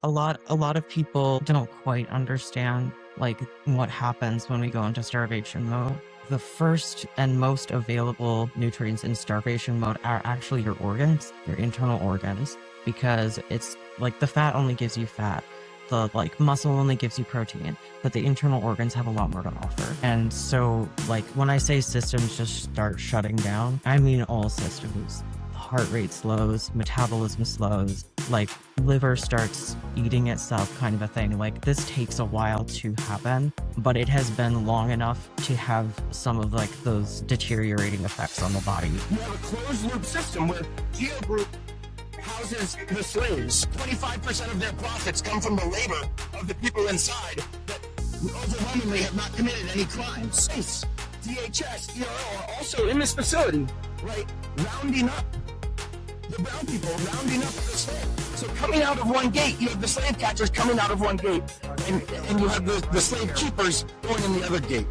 A lot of people don't quite understand like what happens when we go into starvation mode. The first and most available nutrients in starvation mode are actually your organs, your internal organs, because it's like the fat only gives you fat. The like muscle only gives you protein, but the internal organs have a lot more to offer. And so like when I say systems just start shutting down, I mean all systems. Heart rate slows, metabolism slows, like liver starts eating itself kind of a thing. Like this takes a while to happen, but it has been long enough to have some of like those deteriorating effects on the body. You have a closed loop system where Geo Group houses the slaves. 25% of their profits come from the labor of the people inside that overwhelmingly have not committed any crimes. ICE, DHS, ERO are also in this facility, right, rounding up the brown people, rounding up the slave. So coming out of one gate, you have the slave catchers coming out of one gate, and you have the slave keepers going in the other gate.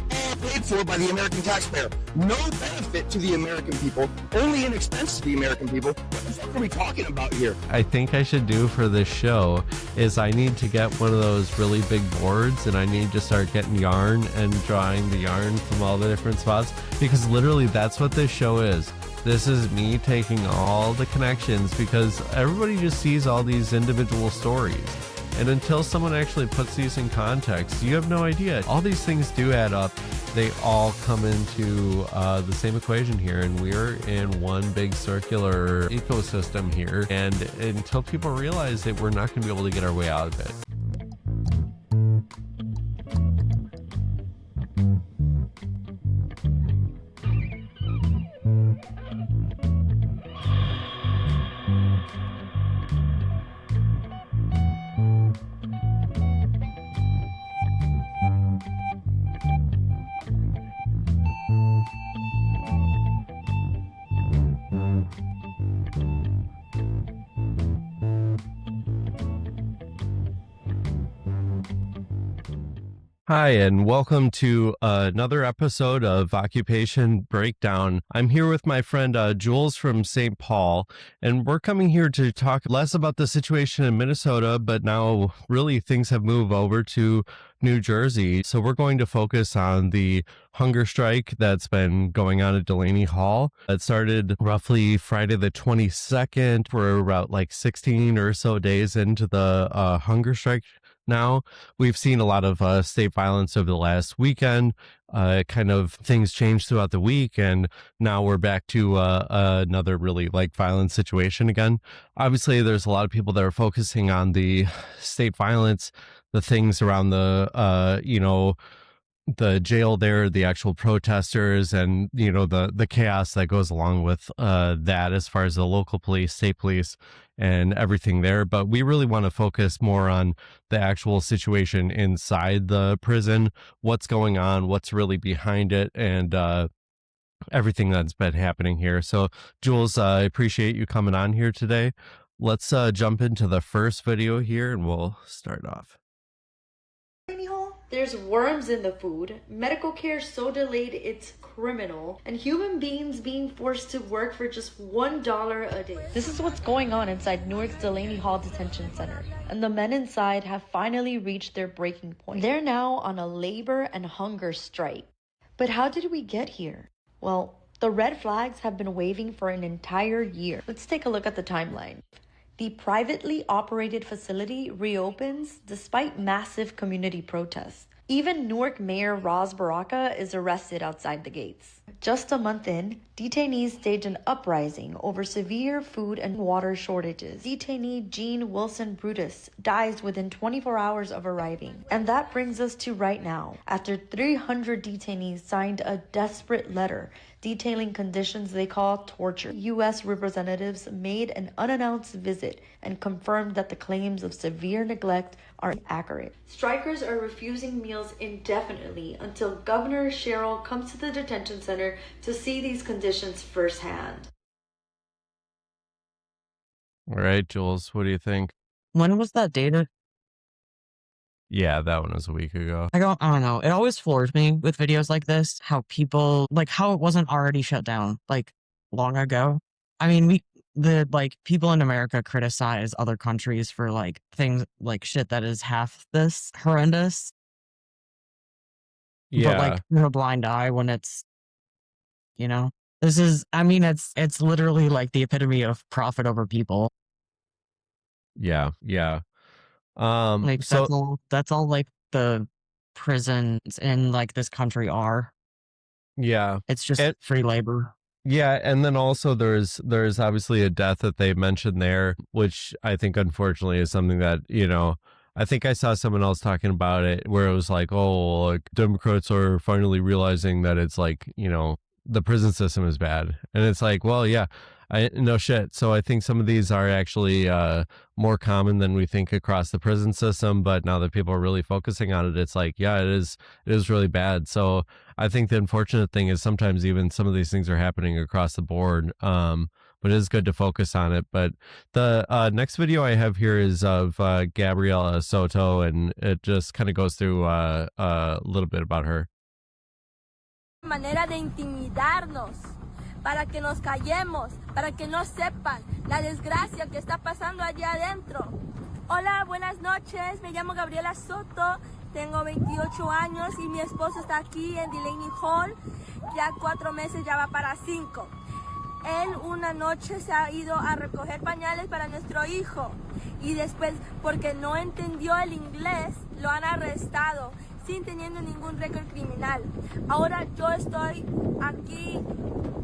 All paid for by the American taxpayer. No benefit to the American people, only an expense to the American people. What the fuck are we talking about here? I think I should do for this show is I need to get one of those really big boards and I need to start getting yarn and drawing the yarn from all the different spots, because literally that's what this show is. This is me taking all the connections, because everybody just sees all these individual stories. And until someone actually puts these in context, you have no idea. All these things do add up. They all come into the same equation here, and we're in one big circular ecosystem here. And until people realize it, we're not going to be able to get our way out of it. Hi, and welcome to another episode of Occupation Breakdown. I'm here with my friend Jules from St. Paul, and we're coming here to talk less about the situation in Minnesota, but now really things have moved over to New Jersey. So we're going to focus on the hunger strike that's been going on at Delaney Hall. It started roughly Friday the 22nd. We're about like 16 or so days into the hunger strike. Now we've seen a lot of state violence over the last weekend. Kind of things changed throughout the week, and now we're back to another really like violent situation again. Obviously, there's a lot of people that are focusing on the state violence, the things around the the jail there, the actual protesters, and the chaos that goes along with that as far as the local police, state police, and everything there. But we really want to focus more on the actual situation inside the prison, what's going on, what's really behind it, and everything that's been happening here. So Jules, I appreciate you coming on here today. Let's jump into the first video here and we'll start off. There's worms in the food, medical care so delayed it's criminal, and human beings being forced to work for just $1 a day. This is what's going on inside Newark's Delaney Hall Detention Center, and the men inside have finally reached their breaking point. They're now on a labor and hunger strike. But how did we get here? Well, the red flags have been waving for an entire year. Let's take a look at the timeline. The privately operated facility reopens despite massive community protests. Even Newark Mayor Roz Baraka is arrested outside the gates. Just a month in, detainees stage an uprising over severe food and water shortages. Detainee Jean Wilson Brutus dies within 24 hours of arriving. And that brings us to right now, after 300 detainees signed a desperate letter detailing conditions they call torture. U.S. representatives made an unannounced visit and confirmed that the claims of severe neglect are accurate. Strikers are refusing meals indefinitely until Governor Sherrill comes to the detention center to see these conditions firsthand. All right, Jules, what do you think? When was that data? Yeah, that one was a week ago. I don't know. It always floors me with videos like this, how people, like how it wasn't already shut down, like long ago. I mean, the like people in America criticize other countries for like things like shit that is half this horrendous, but like Yeah. in a blind eye when it's, you know, this is, I mean, it's literally like the epitome of profit over people. Yeah. Yeah. Like So that's all like the prisons in like this country are. yeah. It's just And free labor. yeah, and then also there's obviously a death that they mentioned there, which I think unfortunately is something that, I think I saw someone else talking about it where it was like, oh, like Democrats are finally realizing that it's like, the prison system is bad. And it's like, well, yeah, I no shit. So I think some of these are actually more common than we think across the prison system, but now that people are really focusing on it, it's like, yeah, it is really bad. So I think the unfortunate thing is sometimes even some of these things are happening across the board. But it is good to focus on it. But the next video I have here is of Gabriela Soto, and it just kind of goes through a little bit about her. Manera de intimidarnos para que nos callemos, para que no sepan la desgracia que está pasando allá adentro. Hola, buenas noches, me llamo Gabriela Soto, tengo 28 años y mi esposo está aquí en Delaney Hall, ya 4 meses, ya va para 5. Él una noche se ha ido a recoger pañales para nuestro hijo y después, porque no entendió el inglés, lo han arrestado sin teniendo ningún récord criminal. Ahora yo estoy aquí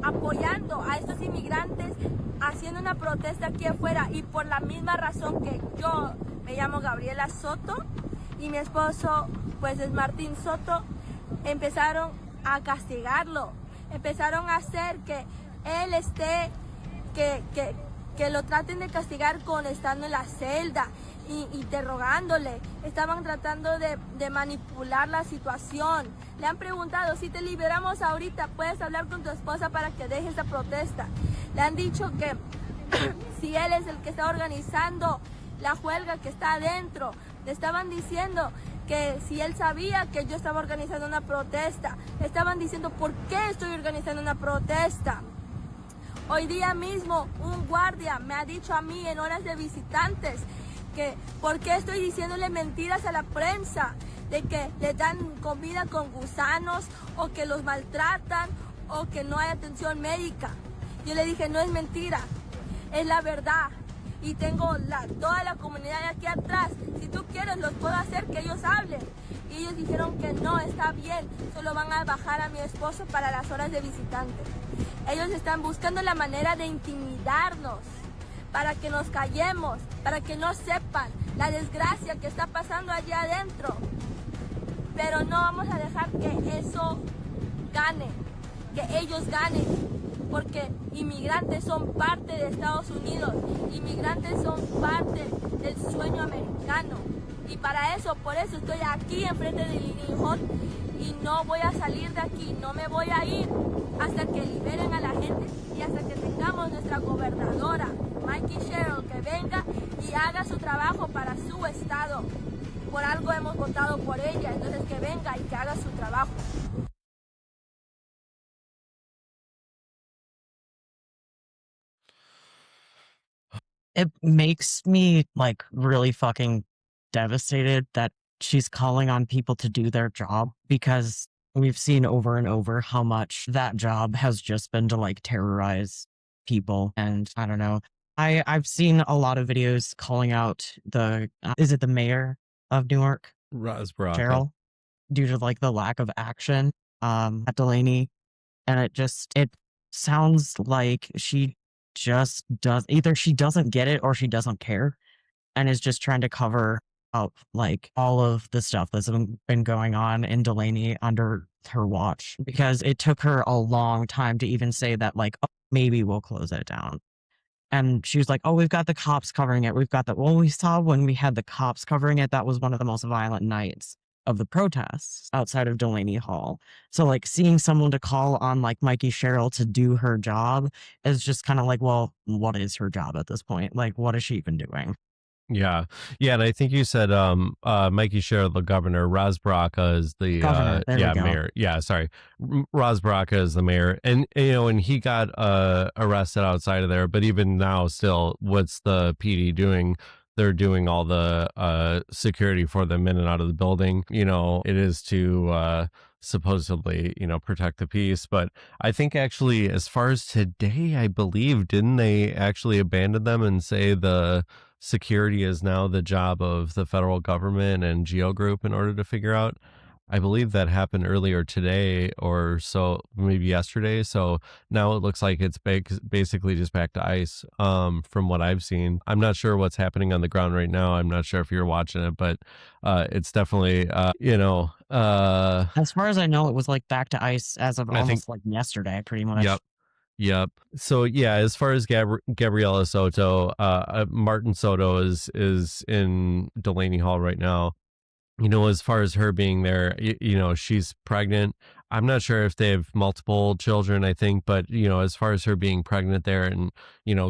apoyando a estos inmigrantes, haciendo una protesta aquí afuera, y por la misma razón que yo me llamo Gabriela Soto y mi esposo pues es Martín Soto, empezaron a castigarlo, empezaron a hacer que él esté, que lo traten de castigar con estando en la celda, interrogándole. Estaban tratando de manipular la situación. Le han preguntado, si te liberamos ahorita, puedes hablar con tu esposa para que deje esta protesta. Le han dicho que si él es el que está organizando la huelga que está adentro. Le estaban diciendo que si él sabía que yo estaba organizando una protesta. Le estaban diciendo por qué estoy organizando una protesta. Hoy día mismo un guardia me ha dicho a mí en horas de visitantes que por qué estoy diciéndole mentiras a la prensa, de que le dan comida con gusanos o que los maltratan o que no hay atención médica. Yo le dije, no es mentira, es la verdad. Y tengo toda la comunidad aquí atrás. Si tú quieres, los puedo hacer que ellos hablen. Y ellos dijeron que no, está bien, solo van a bajar a mi esposo para las horas de visitante. Ellos están buscando la manera de intimidarnos, para que nos callemos, para que no sepan la desgracia que está pasando allá adentro. Pero no vamos a dejar que eso gane, que ellos ganen, porque inmigrantes son parte de Estados Unidos, inmigrantes son parte del sueño americano. Y para eso, por eso estoy aquí enfrente de Delaney Hall y no voy a salir de aquí, no me voy a ir hasta que liberen a la gente y hasta que tengamos nuestra gobernadora, Mikey Sherrill, que venga y haga su trabajo para su estado. Por algo hemos votado por ella, entonces que venga y que haga su trabajo. It makes me like really fucking devastated that she's calling on people to do their job, because we've seen over and over how much that job has just been to like terrorize people. And I don't know. I've seen a lot of videos calling out is it the mayor of Newark, Roz Baraka. Cheryl, due to like the lack of action at Delaney. And it sounds like she just does, either she doesn't get it or she doesn't care and is just trying to cover up like all of the stuff that's been going on in Delaney under her watch, because it took her a long time to even say that like, oh, maybe we'll close it down. And she was like, oh, we've got the cops covering it. Well, we saw when we had the cops covering it, that was one of the most violent nights of the protests outside of Delaney Hall. So like seeing someone to call on like Mikey Sherrill to do her job is just kind of like, well, what is her job at this point? Like, what is she even doing? Yeah. Yeah. And I think you said Mikey Sherrill, the governor, Raz Baraka is the Governor, there we go. mayor. Yeah, sorry. Raz Baraka is the mayor. And and he got arrested outside of there, but even now still, what's the PD doing? They're doing all the security for them in and out of the building. It is to supposedly, protect the peace. But I think actually, as far as today, I believe, didn't they actually abandon them and say the security is now the job of the federal government and Geo Group in order to figure out? I believe that happened earlier today or so, maybe yesterday. So now it looks like it's basically just back to ICE, from what I've seen. I'm not sure what's happening on the ground right now. I'm not sure if you're watching it, but it's definitely, As far as I know, it was like back to ICE as of I think, almost like yesterday, pretty much. yep. Yep. So yeah, as far as Gabriela Soto, Martin Soto is in Delaney Hall right now. As far as her being there, she's pregnant. I'm not sure if they have multiple children, I think, but, as far as her being pregnant there and,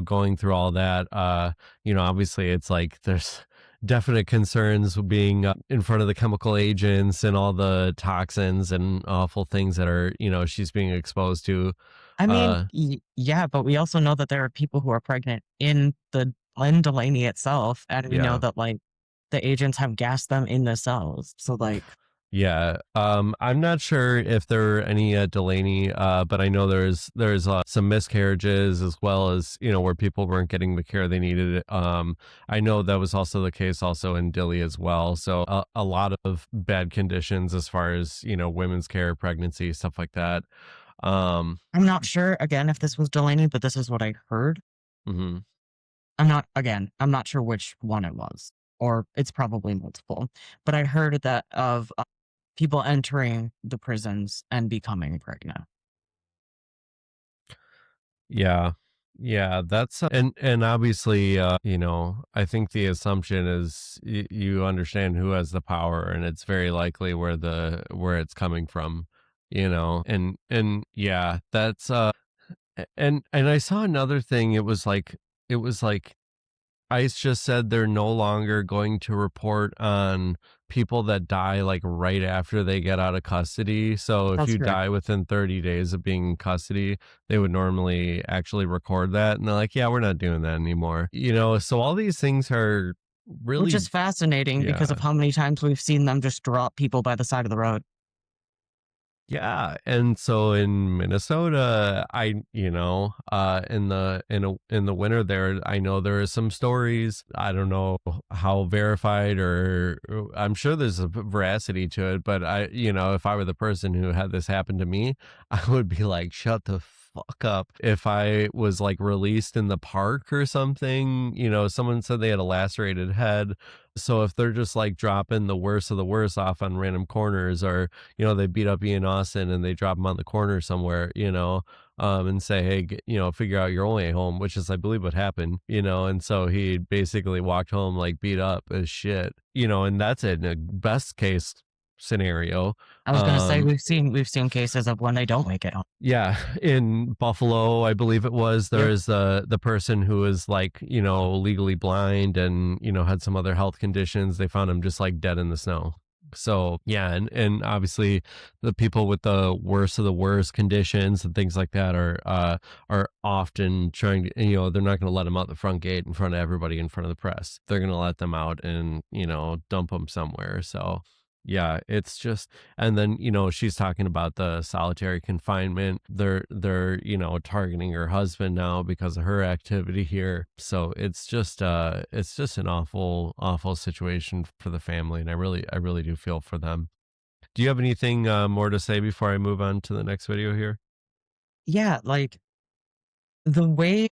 going through all that, obviously it's like there's definite concerns with being in front of the chemical agents and all the toxins and awful things that are, she's being exposed to. I mean, yeah, but we also know that there are people who are pregnant in Delaney itself, and we know that like the agents have gassed them in the cells. So like, yeah, I'm not sure if there are any Delaney, but I know there's some miscarriages as well as where people weren't getting the care they needed. I know that was also the case also in Dilley as well. So a lot of bad conditions as far as women's care, pregnancy, stuff like that. I'm not sure again if this was Delaney, but this is what I heard. Mm-hmm. I'm not sure which one it was, or it's probably multiple, but I heard that of people entering the prisons and becoming pregnant. Yeah. Yeah, that's and obviously, I think the assumption is you understand who has the power, and it's very likely where it's coming from, and yeah, that's and I saw another thing. It was like ICE just said they're no longer going to report on people that die like right after they get out of custody. So if That's you correct. die within 30 days of being in custody, they would normally actually record that. And they're like, yeah, we're not doing that anymore. So all these things are really, Which is fascinating because yeah. of how many times we've seen them just drop people by the side of the road. Yeah, and so in Minnesota, in the winter there, I know there are some stories. I don't know how verified or I'm sure there's a veracity to it, but if I were the person who had this happen to me, I would be like, shut the fuck up. If I was like released in the park or something, someone said they had a lacerated head. So if they're just like dropping the worst of the worst off on random corners, or they beat up Ian Austin and they drop him on the corner somewhere, and say, hey, figure out your own way home, which is, I believe, what happened, and so he basically walked home like beat up as shit, and that's it in a best case scenario. I was gonna say we've seen cases of when they don't make it home. Yeah, in Buffalo, I believe it was, there is the person who was like, legally blind and, had some other health conditions. They found him just like dead in the snow. So yeah, and obviously the people with the worst of the worst conditions and things like that are often trying to, they're not going to let them out the front gate in front of everybody in front of the press. They're going to let them out and, dump them somewhere. So yeah, it's just, and then, she's talking about the solitary confinement. They're, targeting her husband now because of her activity here. So it's just an awful, awful situation for the family. And I really do feel for them. Do you have anything more to say before I move on to the next video here? Yeah, like the way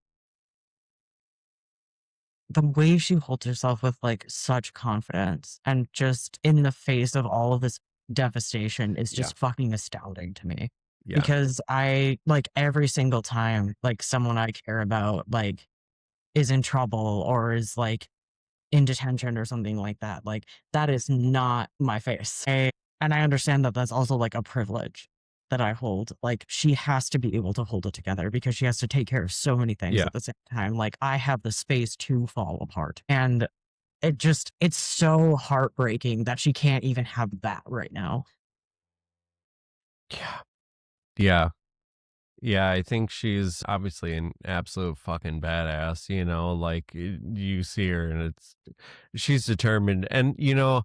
she holds herself with like such confidence and just in the face of all of this devastation is just fucking astounding to me. Yeah. Because I like every single time like someone I care about like is in trouble or is like in detention or something like that, like that is not my face. And I understand that that's also like a privilege that I hold. Like she has to be able to hold it together because she has to take care of so many things at the same time. Like I have the space to fall apart. And it's so heartbreaking that she can't even have that right now. Yeah. Yeah. Yeah, I think she's obviously an absolute fucking badass, you know, like you see her and she's determined. And, you know,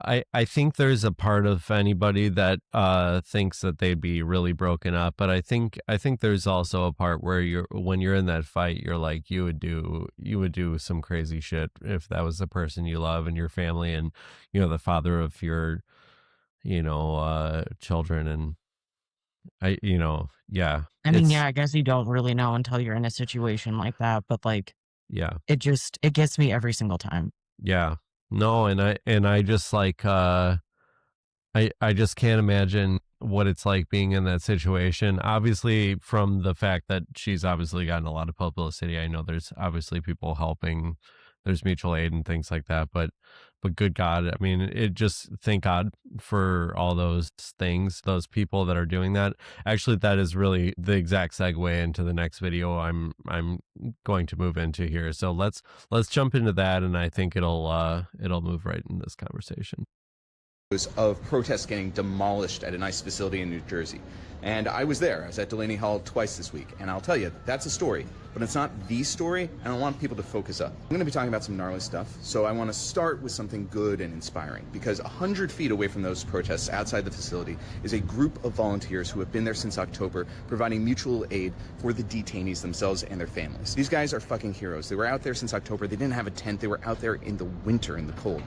I think there's a part of anybody that thinks that they'd be really broken up, but I think there's also a part where when you're in that fight, you're like you would do some crazy shit if that was the person you love and your family and, you know, the father of your, you know, children. And yeah, I mean, yeah, I guess you don't really know until you're in a situation like that, but like yeah, it gets me every single time. yeah. No, and I just like, I just can't imagine what it's like being in that situation. Obviously, from the fact that she's obviously gotten a lot of publicity, I know there's obviously people helping, there's mutual aid and things like that. But good God, I mean, it just thank God for all those things, those people that are doing that. Actually, that is really the exact segue into the next video I'm going to move into here. So let's jump into that, and I think it'll move right in this conversation. Of protests getting demolished at an ICE facility in New Jersey. And I was there. I was at Delaney Hall twice this week. And I'll tell you, that's a story. But it's not the story. I don't want people to focus up. I'm going to be talking about some gnarly stuff. So I want to start with something good and inspiring. Because 100 feet away from those protests outside the facility is a group of volunteers who have been there since October, providing mutual aid for the detainees themselves and their families. These guys are fucking heroes. They were out there since October. They didn't have a tent. They were out there in the winter, in the cold.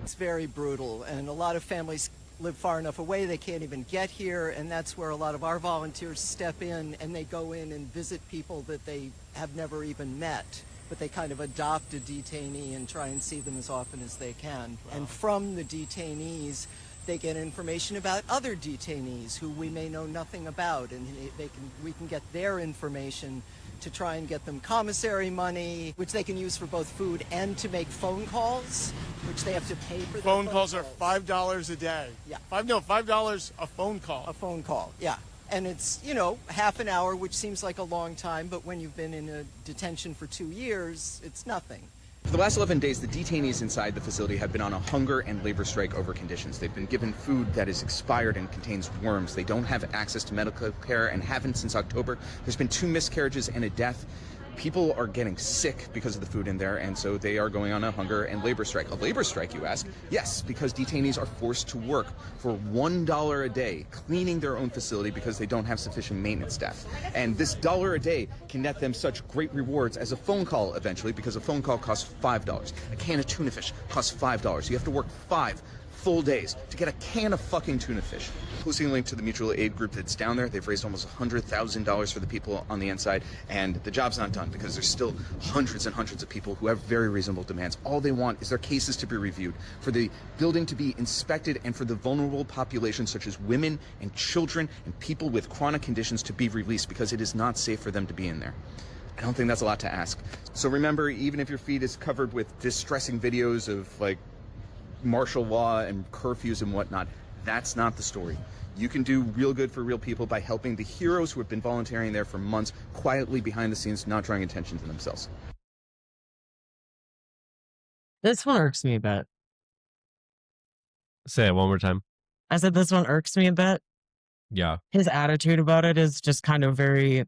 It's very brutal, and a lot of families live far enough away they can't even get here, and that's where a lot of our volunteers step in, and they go in and visit people that they have never even met, but they kind of adopt a detainee and try and see them as often as they can. Wow. And from the detainees, they get information about other detainees who we may know nothing about, and we can get their information to try and get them commissary money, which they can use for both food and to make phone calls, which they have to pay for. Phone calls are $5 a day. Yeah. $5 a phone call. A phone call, yeah. And it's, you know, half an hour, which seems like a long time, but when you've been in a detention for 2 years, it's nothing. For the last 11 days, the detainees inside the facility have been on a hunger and labor strike over conditions. They've been given food that is expired and contains worms. They don't have access to medical care and haven't since October. There's been 2 miscarriages and a death. People are getting sick because of the food in there, and so they are going on a hunger and labor strike. A labor strike, you ask? Yes, because detainees are forced to work for $1 a day cleaning their own facility because they don't have sufficient maintenance staff. And this $1 a day can net them such great rewards as a phone call eventually, because a phone call costs $5. A can of tuna fish costs $5. You have to work 5 full days to get a can of fucking tuna fish. Posting a link to the mutual aid group that's down there. They've raised almost $100,000 for the people on the inside, and the job's not done because there's still hundreds and hundreds of people who have very reasonable demands. All they want is their cases to be reviewed, for the building to be inspected, and for the vulnerable populations such as women and children and people with chronic conditions to be released, because it is not safe for them to be in there. I don't think that's a lot to ask. So remember, even if your feed is covered with distressing videos of like martial law and curfews and whatnot, that's not the story. You can do real good for real people by helping the heroes who have been volunteering there for months, quietly behind the scenes, not drawing attention to themselves. This one irks me a bit. Say it one more time. I said this one irks me a bit. Yeah. His attitude about it is just kind of very,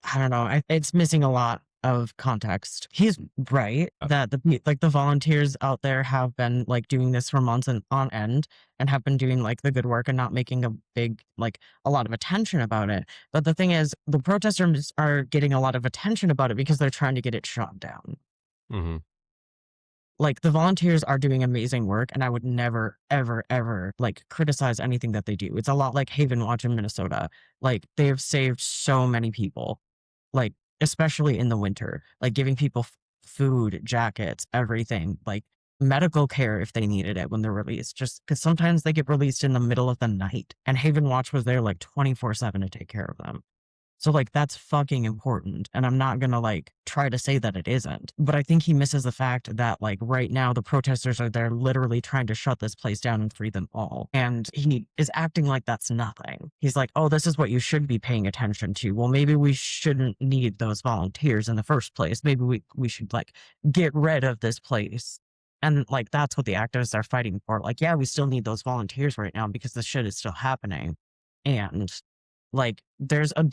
I don't know. It's missing a lot of context. He's right that the volunteers out there have been like doing this for months and on end, and have been doing like the good work and not making a lot of attention about it. But the thing is, the protesters are getting a lot of attention about it because they're trying to get it shut down. Mm-hmm. Like, the volunteers are doing amazing work, and I would never, ever, ever like criticize anything that they do. It's a lot like Haven Watch in Minnesota. Like, they have saved so many people, like, especially in the winter, like giving people food, jackets, everything, like medical care if they needed it when they're released, just because sometimes they get released in the middle of the night, and Haven Watch was there like 24/7 to take care of them. So, like, that's fucking important, and I'm not gonna, like, try to say that it isn't, but I think he misses the fact that, like, right now, the protesters are there literally trying to shut this place down and free them all, and he is acting like that's nothing. He's like, "Oh, this is what you should be paying attention to." Well, maybe we shouldn't need those volunteers in the first place. Maybe we should, like, get rid of this place, and, like, that's what the activists are fighting for. Like, yeah, we still need those volunteers right now because the shit is still happening, and, like, there's a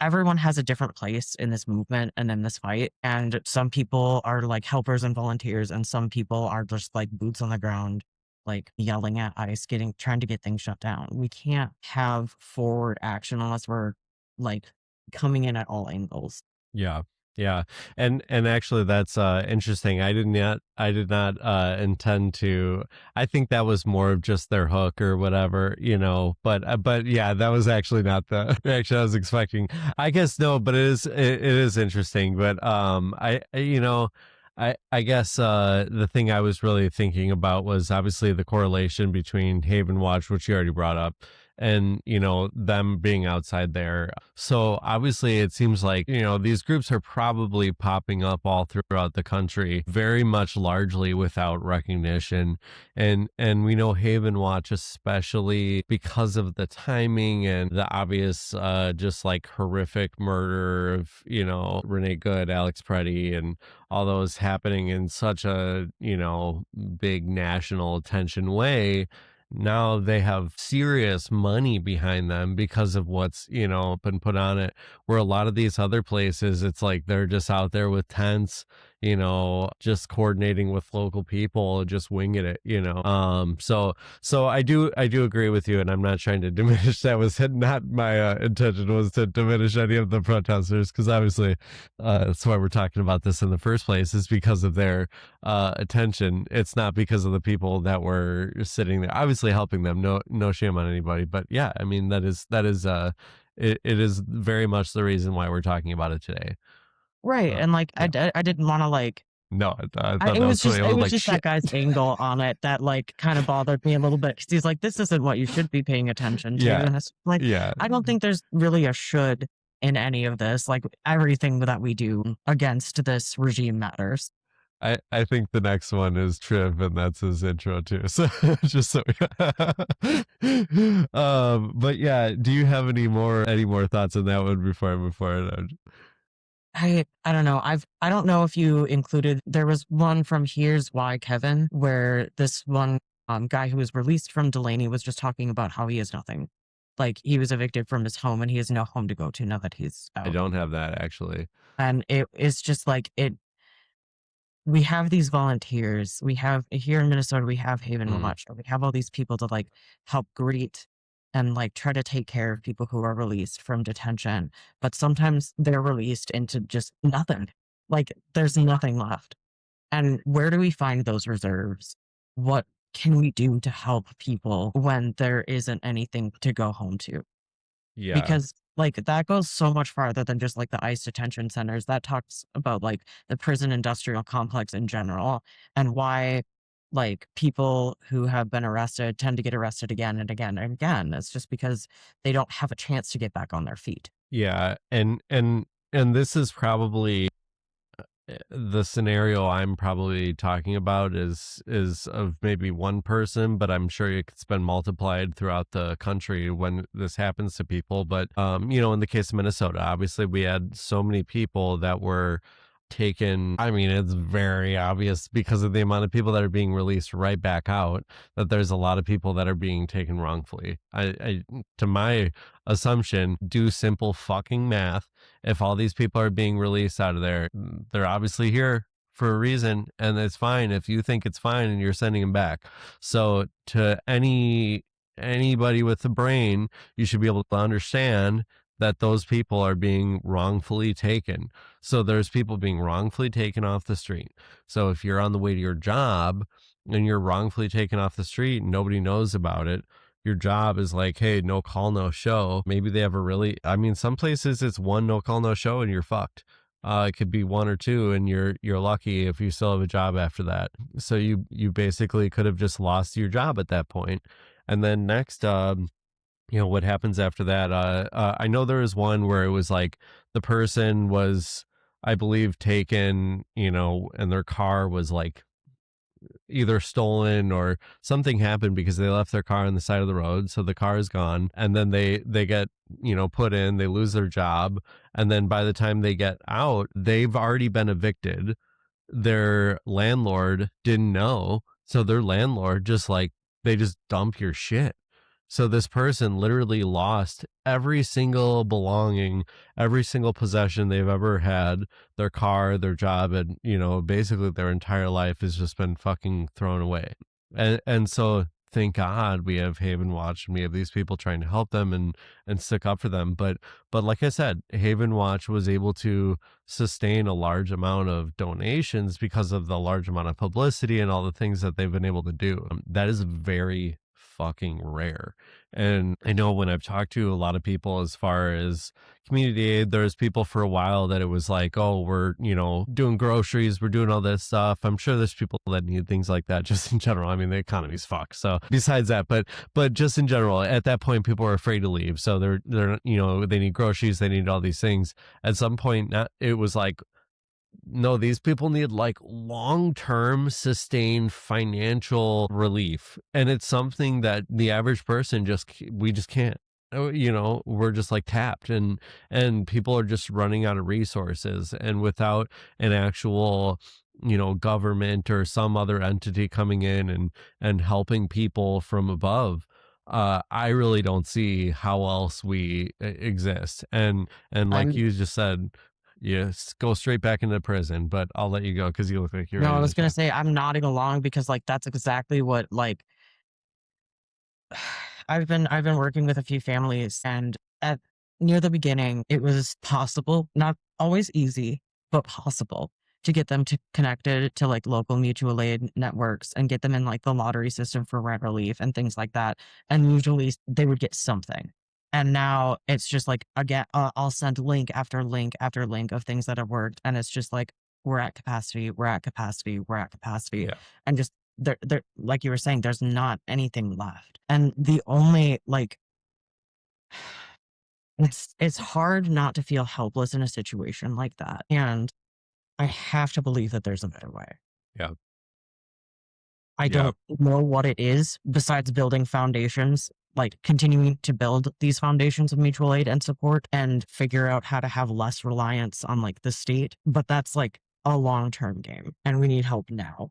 everyone has a different place in this movement and in this fight. And some people are like helpers and volunteers, and some people are just like boots on the ground, like yelling at ICE, trying to get things shut down. We can't have forward action unless we're like coming in at all angles. Yeah. Yeah. And actually that's interesting. I did not intend to. I think that was more of just their hook or whatever, but yeah, that was actually not the reaction I was expecting. I guess no, but it is interesting, but I guess the thing I was really thinking about was obviously the correlation between Haven Watch, which you already brought up, and them being outside there. So obviously it seems like these groups are probably popping up all throughout the country, very much largely without recognition. And we know Haven Watch, especially because of the timing and the obvious just like horrific murder of Renee Good, Alex Preddy, and all those happening in such a big national attention way. Now they have serious money behind them because of what's been put on it, where a lot of these other places, it's like they're just out there with tents, just coordinating with local people, just winging it, so I do agree with you, and I'm not trying to diminish. That was not my intention was to diminish any of the protesters, because obviously that's why we're talking about this in the first place, is because of their attention. It's not because of the people that were sitting there obviously helping them. No shame on anybody, but yeah, I mean, that is it is very much the reason why we're talking about it today. Right. And like, Yeah. I didn't want to like, No, I thought it that was was funny. just, I it was was like, just that shit. guy's angle on it that like kind of bothered me a little bit. Cause he's like, this isn't what you should be paying attention to. Yeah. And it's like, Yeah. I don't think there's really a should in any of this. Like everything that we do against this regime matters. I think the next one is Triv, and that's his intro too. So just so but yeah, do you have any more thoughts on that one before I move forward? I don't know. I don't know if you included, there was one from Here's Why Kevin, where this one guy who was released from Delaney was just talking about how he has nothing. Like he was evicted from his home and he has no home to go to now that he's out. I don't have that actually. And it's just like we have these volunteers. We have here in Minnesota, we have Haven Watch. We have all these people to like help greet and like try to take care of people who are released from detention. But sometimes they're released into just nothing. Like there's nothing left. And where do we find those reserves? What can we do to help people when there isn't anything to go home to? Yeah. Because like that goes so much farther than just like the ICE detention centers. That talks about like the prison industrial complex in general, and why like people who have been arrested tend to get arrested again and again and again. It's just because they don't have a chance to get back on their feet. Yeah, and this is probably the scenario I'm probably talking about is of maybe one person, but I'm sure it could been multiplied throughout the country when this happens to people. But in the case of Minnesota, obviously we had so many people that were taken. I mean, it's very obvious because of the amount of people that are being released right back out that there's a lot of people that are being taken wrongfully. I to my assumption, do simple fucking math. If all these people are being released out of there, they're obviously here for a reason, and it's fine if you think it's fine and you're sending them back. So to anybody with a brain, you should be able to understand that those people are being wrongfully taken. So there's people being wrongfully taken off the street. So if you're on the way to your job and you're wrongfully taken off the street and nobody knows about it, your job is like, hey, no call, no show. Maybe they have some places it's one no call, no show and you're fucked. It could be one or two and you're lucky if you still have a job after that. So you basically could have just lost your job at that point. And then next, what happens after that. I know there was one where it was like the person was, I believe, taken, and their car was like either stolen or something happened because they left their car on the side of the road, so the car is gone, and then they get put in, they lose their job, and then by the time they get out, they've already been evicted. Their landlord didn't know, so their landlord just like, they just dump your shit. So this person literally lost every single belonging, every single possession they've ever had, their car, their job, and basically their entire life has just been fucking thrown away. And so thank God we have Haven Watch and we have these people trying to help them and stick up for them. But like I said, Haven Watch was able to sustain a large amount of donations because of the large amount of publicity and all the things that they've been able to do. That is very fucking rare. And I know when I've talked to a lot of people as far as community aid, there's people for a while that it was like, oh, we're doing groceries, we're doing all this stuff. I'm sure there's people that need things like that just in general. I mean, the economy's fucked, so besides that, but just in general, at that point people are afraid to leave, so they're they need groceries, they need all these things. At some point it was like, no, these people need like long-term sustained financial relief. And it's something that the average person we just can't, we're just like tapped, and people are just running out of resources. And without an actual, government or some other entity coming in and helping people from above, I really don't see how else we exist. And like you just said, yes, go straight back into prison, but I'll let you go because you look like you're. No, I was gonna say I'm nodding along because like that's exactly what like I've been working with a few families, and at near the beginning it was possible, not always easy, but possible to get them to connected to like local mutual aid networks and get them in like the lottery system for rent relief and things like that. And usually they would get something. And now it's just like, again, I'll send link after link after link of things that have worked. And it's just like, we're at capacity, we're at capacity, we're at capacity. Yeah. And just there, like you were saying, there's not anything left. And the only like, it's hard not to feel helpless in a situation like that. And I have to believe that there's a better way. Yeah. I don't know what it is besides building foundations, like continuing to build these foundations of mutual aid and support and figure out how to have less reliance on like the state. But that's like a long-term game and we need help now.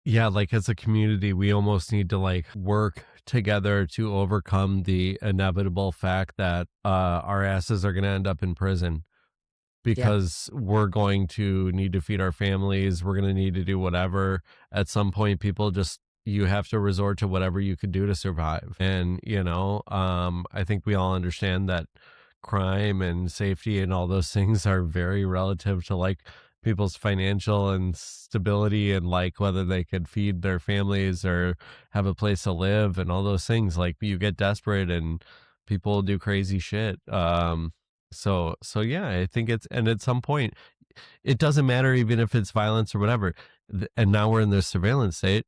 Yeah, like as a community, we almost need to like work together to overcome the inevitable fact that our asses are going to end up in prison. Because we're going to need to feed our families. We're going to need to do whatever. At some point, you have to resort to whatever you could do to survive. And, I think we all understand that crime and safety and all those things are very relative to like people's financial and stability and like whether they could feed their families or have a place to live and all those things. Like you get desperate and people do crazy shit. So yeah, I think and at some point, it doesn't matter even if it's violence or whatever. And now we're in this surveillance state.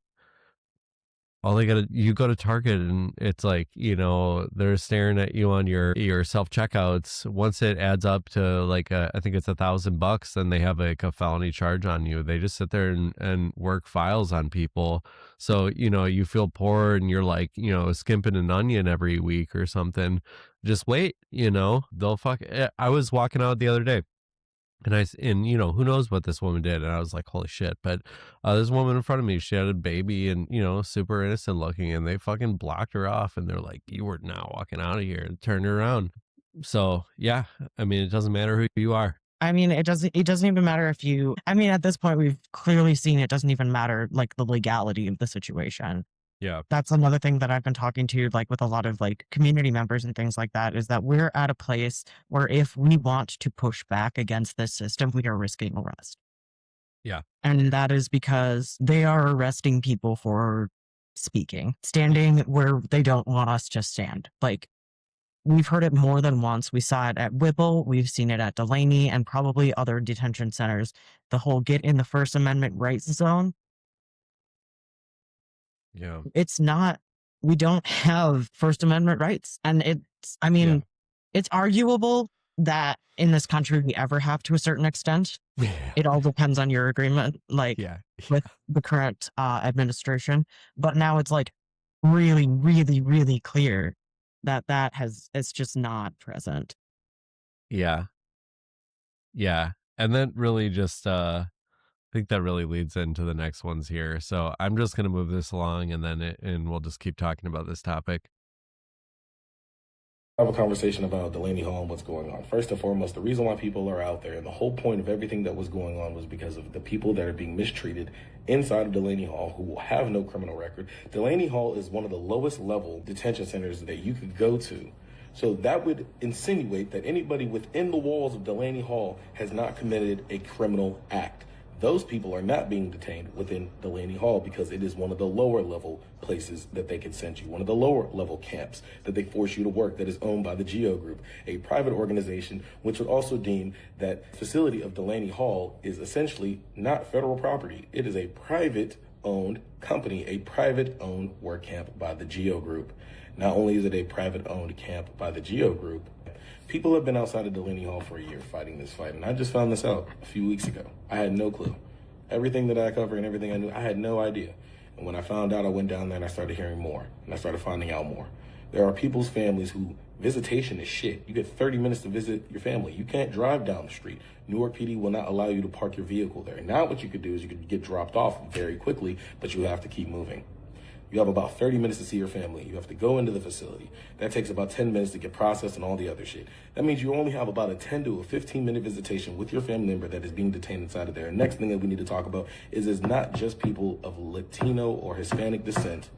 You go to Target and it's like, they're staring at you on your self checkouts. Once it adds up to like, I think it's $1,000, then they have like a felony charge on you. They just sit there and work files on people. So, you feel poor and you're like, skimping an onion every week or something. Just wait, they'll I was walking out the other day. And who knows what this woman did. And I was like, holy shit. But this woman in front of me, she had a baby and, super innocent looking, and they fucking blocked her off. And they're like, you were now walking out of here, and turned her around. So yeah, I mean, it doesn't matter who you are. I mean, it doesn't even matter if you, I mean, at this point, we've clearly seen it doesn't even matter like the legality of the situation. Yeah. That's another thing that I've been talking to, like with a lot of like community members and things like that, is that we're at a place where if we want to push back against this system, we are risking arrest. Yeah. And that is because they are arresting people for standing where they don't want us to stand. Like, we've heard it more than once. We saw it at Whipple. We've seen it at Delaney and probably other detention centers. The whole get in the First Amendment rights zone. Yeah. It's not we don't have First Amendment rights. And it's arguable that in this country we ever have to a certain extent. It all depends on your agreement, with the current administration. But now it's like really, really, really clear that it's just not present. Yeah. And that really just I think that really leads into the next ones here. So I'm just going to move this along and we'll just keep talking about this topic. Have a conversation about Delaney Hall and what's going on. First and foremost, the reason why people are out there and the whole point of everything that was going on was because of the people that are being mistreated inside of Delaney Hall who have no criminal record. Delaney Hall is one of the lowest level detention centers that you could go to. So that would insinuate that anybody within the walls of Delaney Hall has not committed a criminal act. Those people are not being detained within Delaney Hall because it is one of the lower level places that they can send you, one of the lower level camps that they force you to work that is owned by the GEO Group, a private organization which would also deem that facility of Delaney Hall is essentially not federal property. It is a private owned company, a private owned work camp by the GEO Group. Not only is it a private owned camp by the GEO Group, people have been outside of Delaney Hall for a year fighting this fight, and I just found this out a few weeks ago. I had no clue. Everything that I cover and everything I knew, I had no idea. And when I found out, I went down there and I started hearing more, and I started finding out more. There are people's families who visitation is shit. You get 30 minutes to visit your family. You can't drive down the street. Newark PD will not allow you to park your vehicle there. Now what you could do is you could get dropped off very quickly, but you have to keep moving. You have about 30 minutes to see your family. You have to go into the facility. That takes about 10 minutes to get processed and all the other shit. That means you only have about a 10 to a 15-minute visitation with your family member that is being detained inside of there. And next thing that we need to talk about is it's not just people of Latino or Hispanic descent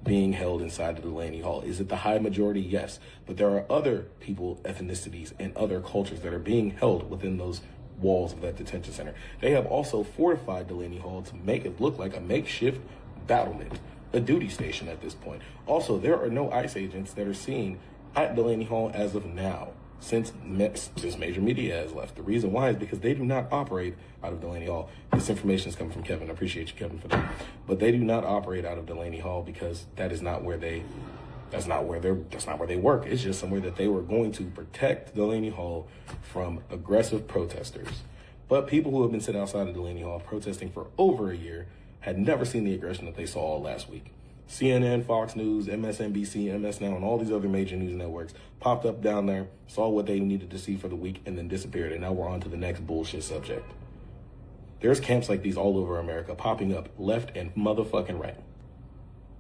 being held inside of Delaney Hall. Is it the high majority? Yes. But there are other people, ethnicities, and other cultures that are being held within those walls of that detention center. They have also fortified Delaney Hall to make it look like a makeshift battlement, a duty station at this point. Also, there are no ICE agents that are seen at Delaney Hall as of now, since major media has left. The reason why is because they do not operate out of Delaney Hall. This information is coming from Kevin. I appreciate you, Kevin, for that. But they do not operate out of Delaney Hall because that's not where they work. It's just somewhere that they were going to protect Delaney Hall from aggressive protesters. But people who have been sitting outside of Delaney Hall protesting for over a year had never seen the aggression that they saw last week. CNN, Fox News, MSNBC, MS Now, and all these other major news networks popped up down there, saw what they needed to see for the week, and then disappeared. And now we're on to the next bullshit subject. There's camps like these all over America popping up left and motherfucking right.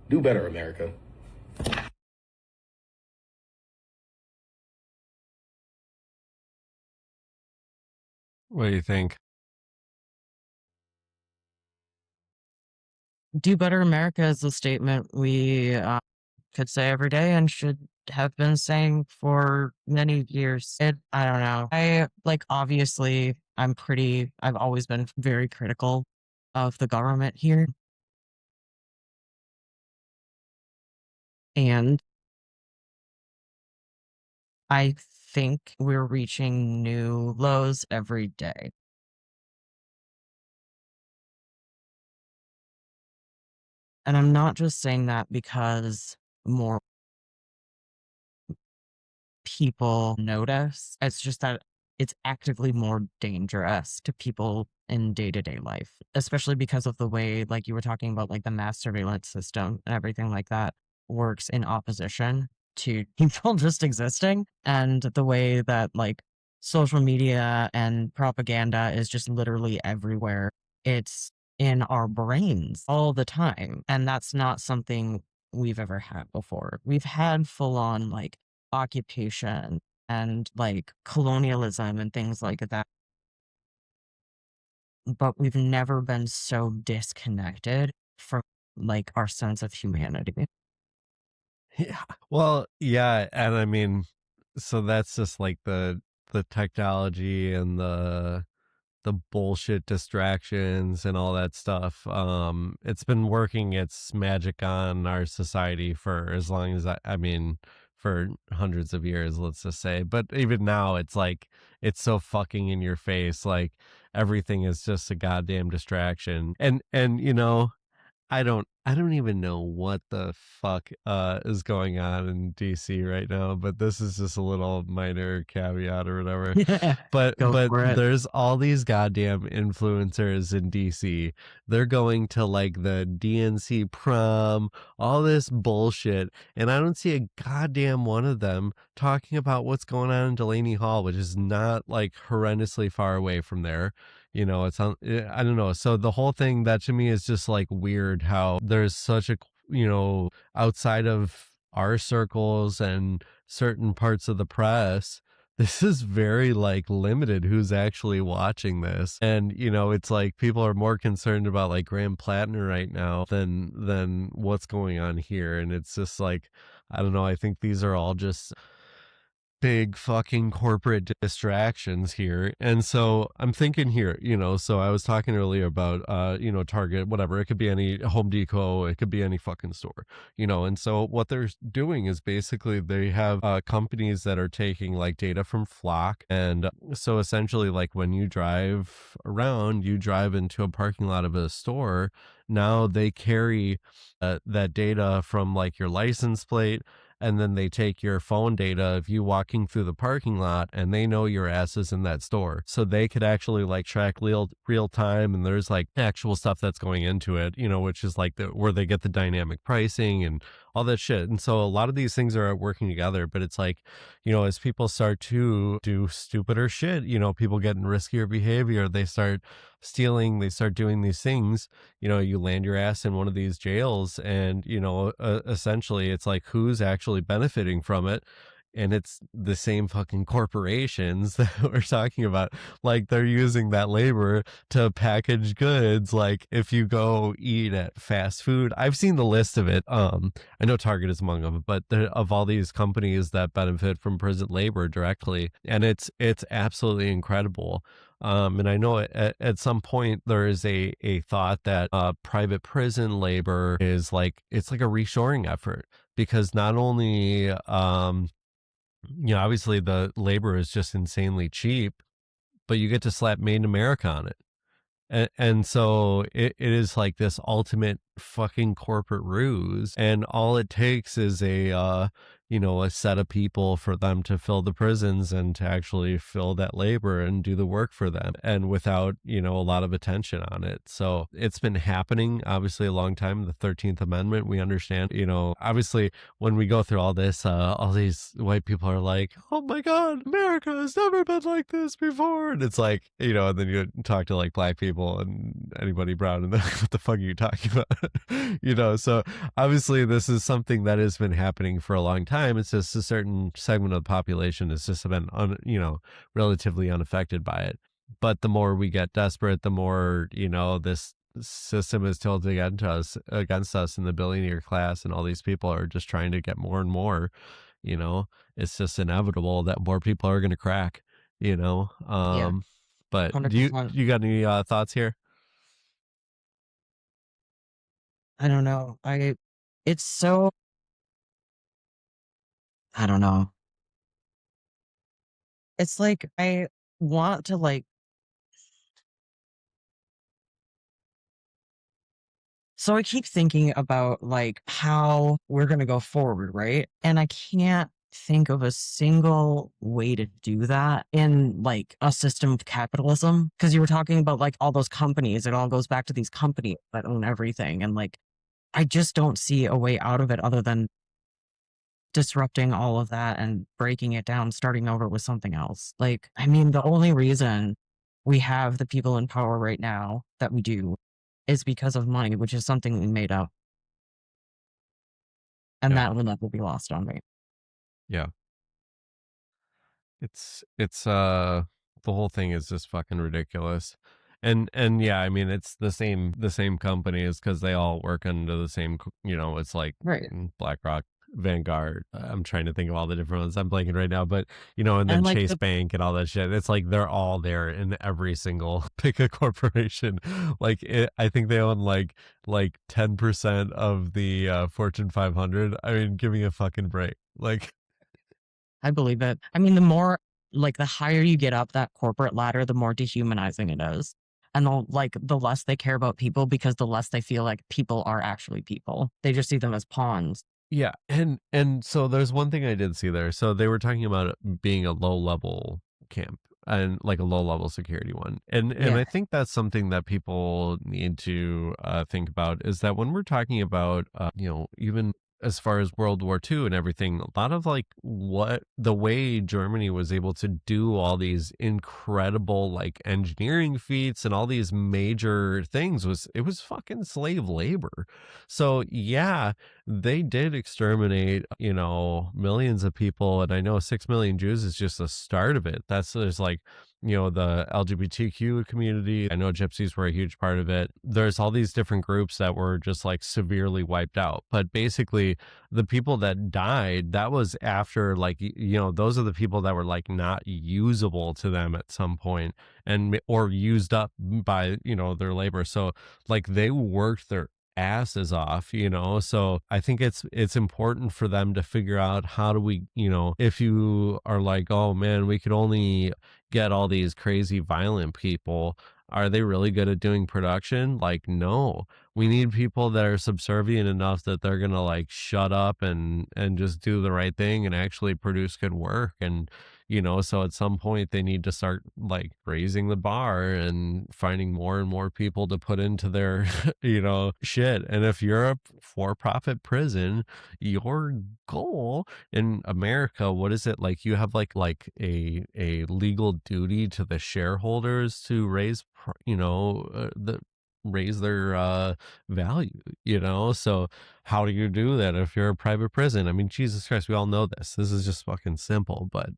Do better, America. What do you think? Do better, America is a statement we could say every day and should have been saying for many years. I don't know. Obviously, I've always been very critical of the government here. And I think we're reaching new lows every day. And I'm not just saying that because more people notice. It's just that it's actively more dangerous to people in day-to-day life, especially because of the way, like you were talking about, like the mass surveillance system and everything like that works in opposition to people just existing, and the way that like social media and propaganda is just literally everywhere. It's in our brains all the time, and that's not something we've ever had before. We've had full-on like occupation and like colonialism and things like that, but we've never been so disconnected from like our sense of humanity. Yeah. Well, yeah, and I mean, so that's just like the technology and the bullshit distractions and all that stuff. It's been working its magic on our society for as long as I mean, for hundreds of years, let's just say. But even now, it's like it's so fucking in your face. Like everything is just a goddamn distraction. And you know, I don't even know what the fuck is going on in DC right now, but this is just a little minor caveat or whatever. Yeah, But go for it. there's all these goddamn influencers in DC. They're going to like the DNC prom, all this bullshit, and I don't see a goddamn one of them talking about what's going on in Delaney Hall, which is not like horrendously far away from there. It's on, I don't know. So the whole thing, that to me is just like weird how there's such a, outside of our circles and certain parts of the press, this is very like limited who's actually watching this. And, it's like people are more concerned about like Graham Plattner right now than what's going on here. And it's just like, I don't know. I think these are all just big fucking corporate distractions here. And so I'm thinking here, so I was talking earlier about Target, whatever, it could be any Home Depot, it could be any fucking store, and so what they're doing is basically they have companies that are taking like data from Flock. And so essentially, like when you drive around, you drive into a parking lot of a store, now they carry that data from like your license plate, and then they take your phone data of you walking through the parking lot, and they know your ass is in that store. So they could actually like track real time, and there's like actual stuff that's going into it, which is like where they get the dynamic pricing and all that shit. And so a lot of these things are working together, but it's like, as people start to do stupider shit, people get in riskier behavior, they start stealing, they start doing these things, you land your ass in one of these jails, and essentially it's like who's actually benefiting from it. And it's the same fucking corporations that we're talking about. Like they're using that labor to package goods. Like if you go eat at fast food, I've seen the list of it. I know Target is among them, but of all these companies that benefit from prison labor directly, and it's absolutely incredible. And I know at some point there is a thought that private prison labor is like, it's like a reshoring effort, because not only obviously the labor is just insanely cheap, but you get to slap Made in America on it. And so it is like this ultimate fucking corporate ruse. And all it takes is a set of people for them to fill the prisons and to actually fill that labor and do the work for them, and without, a lot of attention on it. So it's been happening, obviously, a long time. The 13th Amendment, we understand, obviously, when we go through all this, all these white people are like, oh my God, America has never been like this before. And it's like, and then you talk to like black people and anybody brown, and they're like, what the fuck are you talking about? So obviously this is something that has been happening for a long time. It's just a certain segment of the population has just been, relatively unaffected by it. But the more we get desperate, the more, this system is tilted against us, and the billionaire class and all these people are just trying to get more and more. It's just inevitable that more people are going to crack. But 100%. do you got any thoughts here? I don't know. It's so, I don't know. It's like, I want to like, so I keep thinking about like how we're going to go forward, right? And I can't think of a single way to do that in like a system of capitalism. Because you were talking about like all those companies, it all goes back to these companies that own everything. And like, I just don't see a way out of it other than disrupting all of that and breaking it down, starting over with something else. Like, I mean, the only reason we have the people in power right now that we do is because of money, which is something we made up. And that will never be lost on me. Yeah. It's the whole thing is just fucking ridiculous. And yeah, I mean, it's the same companies, because they all work under the same, it's like Right. BlackRock, Vanguard. I'm trying to think of all the different ones. I'm blanking right now, but and then like Chase Bank and all that shit. It's like they're all there in every single pick a corporation. Like I think they own like 10% of the Fortune 500. I mean, give me a fucking break. Like, I believe it. I mean, the more, like, the higher you get up that corporate ladder, the more dehumanizing it is. And the less they care about people, because the less they feel like people are actually people. They just see them as pawns. Yeah, and so there's one thing I did see there. So they were talking about it being a low level camp and like a low level security one. And Yeah. I think that's something that people need to think about, is that when we're talking about even as far as World War II and everything, a lot of like what the way Germany was able to do all these incredible like engineering feats and all these major things was fucking slave labor. So yeah, they did exterminate, millions of people. And I know 6 million Jews is just the start of it. There's like, the LGBTQ community. I know gypsies were a huge part of it. There's all these different groups that were just like severely wiped out. But basically, the people that died, that was after like, those are the people that were like not usable to them at some point or used up by, their labor. So like they worked their asses off, so I think it's important for them to figure out how do we, if you are like, oh man, we could only get all these crazy violent people, are they really good at doing production? Like, no, we need people that are subservient enough that they're gonna like shut up and just do the right thing and actually produce good work. And so at some point they need to start like raising the bar and finding more and more people to put into their shit. And if you're a for-profit prison, your goal in America, what is it like? You have like a legal duty to the shareholders to raise raise their value, so how do you do that if you're a private prison? I mean, Jesus Christ, we all know this is just fucking simple, but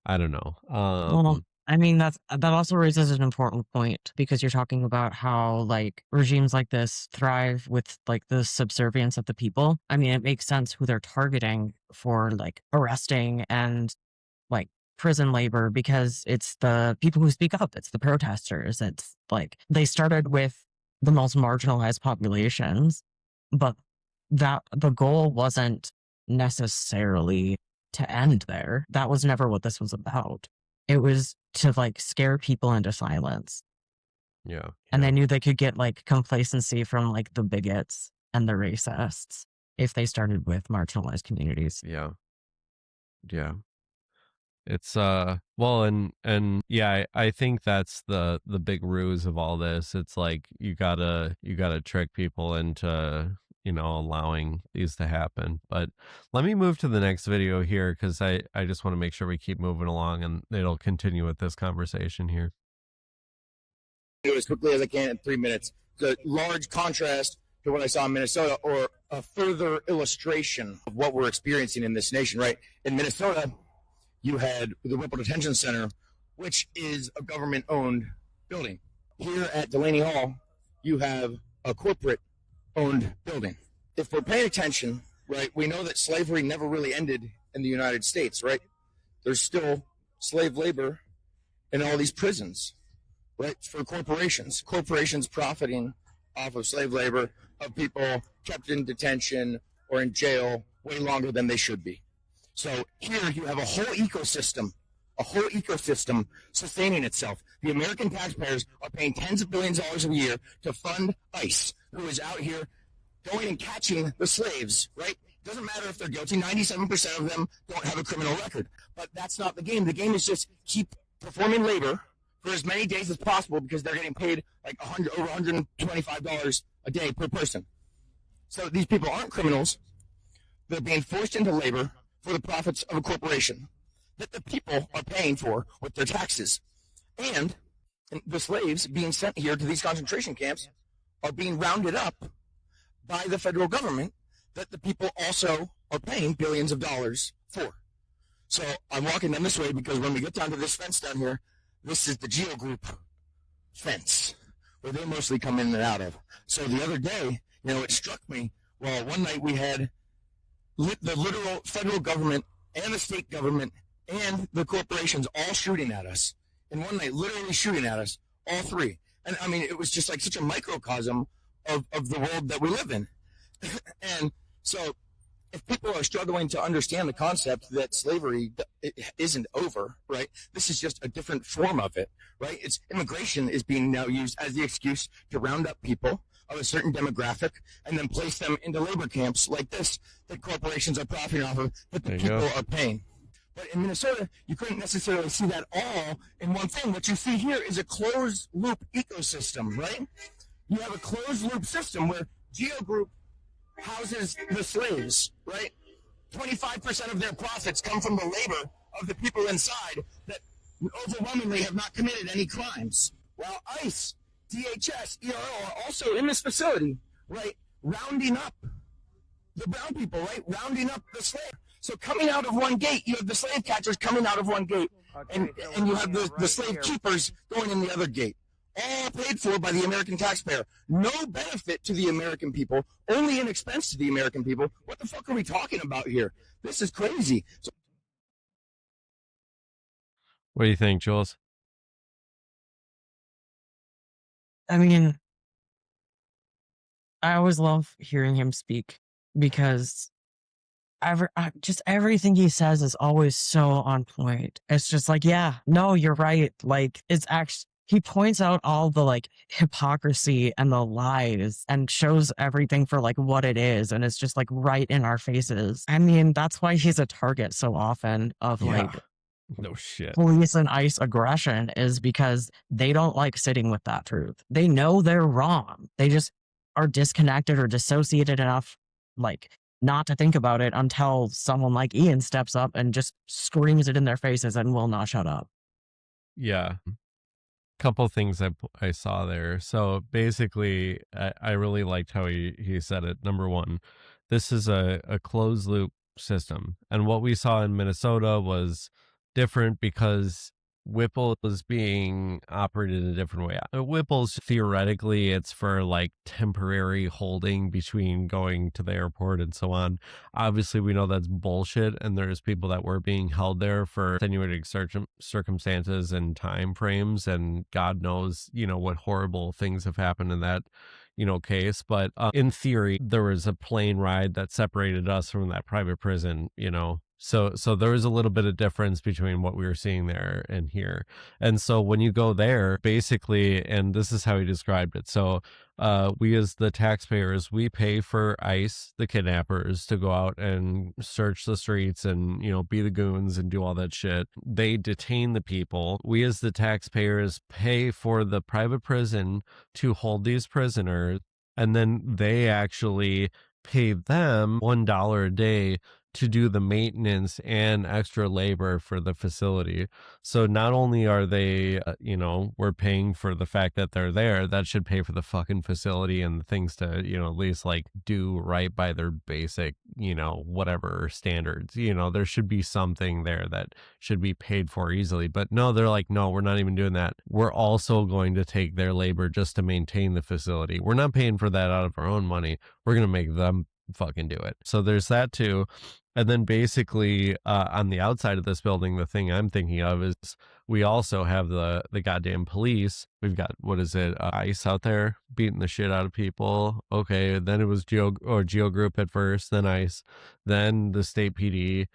I don't know. Well, I mean, that also raises an important point, because you're talking about how like regimes like this thrive with like the subservience of the people. I mean, it makes sense who they're targeting for like arresting and like prison labor, because it's the people who speak up. It's the protesters. It's like they started with the most marginalized populations, but that the goal wasn't necessarily to end there. That was never what this was about. It was to like scare people into silence. Yeah. And they knew they could get like complacency from like the bigots and the racists if they started with marginalized communities. Yeah. It's well, and yeah, I think that's the big ruse of all this. It's like you gotta trick people into allowing these to happen. But let me move to the next video here, because I just want to make sure we keep moving along and it'll continue with this conversation here. As quickly as I can in 3 minutes. The large contrast to what I saw in Minnesota, or a further illustration of what we're experiencing in this nation, right? In Minnesota, you had the Whipple Detention Center, which is a government-owned building. Here at Delaney Hall, you have a corporate-owned building. If we're paying attention, right, we know that slavery never really ended in the United States, right? There's still slave labor in all these prisons, right, for corporations. Corporations profiting off of slave labor of people kept in detention or in jail way longer than they should be. So here you have a whole ecosystem sustaining itself. The American taxpayers are paying tens of billions of dollars a year to fund ICE, who is out here going and catching the slaves, right? Doesn't matter if they're guilty. 97% of them don't have a criminal record. But that's not the game. The game is just keep performing labor for as many days as possible, because they're getting paid like over $125 a day per person. So these people aren't criminals. They're being forced into labor for the profits of a corporation that the people are paying for with their taxes. And the slaves being sent here to these concentration camps are being rounded up by the federal government that the people also are paying billions of dollars for. So I'm walking them this way because when we get down to this fence down here, this is the Geo Group fence where they mostly come in and out of. So the other day, it struck me, well, one night we had the literal federal government and the state government and the corporations all shooting at us. And one night, literally shooting at us, all three. And I mean, it was just like such a microcosm of the world that we live in. And so if people are struggling to understand the concept that slavery isn't over, right? This is just a different form of it, right? It's immigration is being now used as the excuse to round up people of a certain demographic and then place them into labor camps like this that corporations are profiting off of, that the people are paying. But in Minnesota, you couldn't necessarily see that all in one thing. What you see here is a closed loop ecosystem, right? You have a closed loop system where Geo Group houses the slaves, right? 25% of their profits come from the labor of the people inside that overwhelmingly have not committed any crimes. While ICE, DHS, ERO are also in this facility, right, rounding up the brown people, right, rounding up the slave. So coming out of one gate, you have the slave catchers coming out of one gate, and you have the slave keepers going in the other gate. All paid for by the American taxpayer. No benefit to the American people, only an expense to the American people. What the fuck are we talking about here? This is crazy. What do you think, Jules? I mean, I always love hearing him speak because just everything he says is always so on point. It's just like, yeah, no, you're right. Like, it's actually, he points out all the like hypocrisy and the lies and shows everything for like what it is. And it's just like right in our faces. I mean, that's why he's a target so often of like no shit. Police and ICE aggression, is because they don't like sitting with that truth. They know they're wrong. They just are disconnected or dissociated enough, like, not to think about it until someone like Ian steps up and just screams it in their faces and will not shut up. Yeah. Couple things I saw there. So basically, I really liked how he said it. Number one, this is a closed loop system. And what we saw in Minnesota was different because Whipple is being operated in a different way. Whipple's theoretically, it's for like temporary holding between going to the airport and so on. Obviously, we know that's bullshit, and there's people that were being held there for extenuating circumstances and time frames, and God knows, what horrible things have happened in that, case. But in theory, there was a plane ride that separated us from that private prison, So there is a little bit of difference between what we were seeing there and here. And so when you go there, basically, and this is how he described it. So we as the taxpayers, we pay for ICE, the kidnappers, to go out and search the streets and, be the goons and do all that shit. They detain the people. We as the taxpayers pay for the private prison to hold these prisoners. And then they actually pay them $1 a day to do the maintenance and extra labor for the facility. So not only are they, we're paying for the fact that they're there, that should pay for the fucking facility and the things to, at least like do right by their basic, whatever standards. There should be something there that should be paid for easily. But no, they're like, no, we're not even doing that. We're also going to take their labor just to maintain the facility. We're not paying for that out of our own money. We're going to make them fucking do it. So there's that too. And then basically on the outside of this building, the thing I'm thinking of is we also have the goddamn police. We've got, ICE out there beating the shit out of people. Okay, then it was Geo Group at first, then ICE, then the state PD,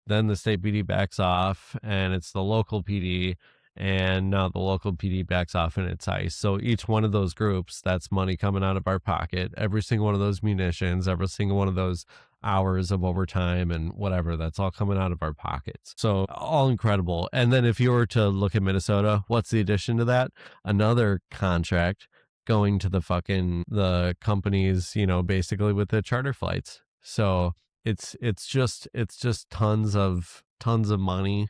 then the state PD backs off, and it's the local PD. And now the local PD backs off and it's ICE. So each one of those groups, that's money coming out of our pocket. Every single one of those munitions, every single one of those hours of overtime and whatever, that's all coming out of our pockets. So all incredible. And then if you were to look at Minnesota, what's the addition to that? Another contract going to the companies, basically with the charter flights. So it's just tons of money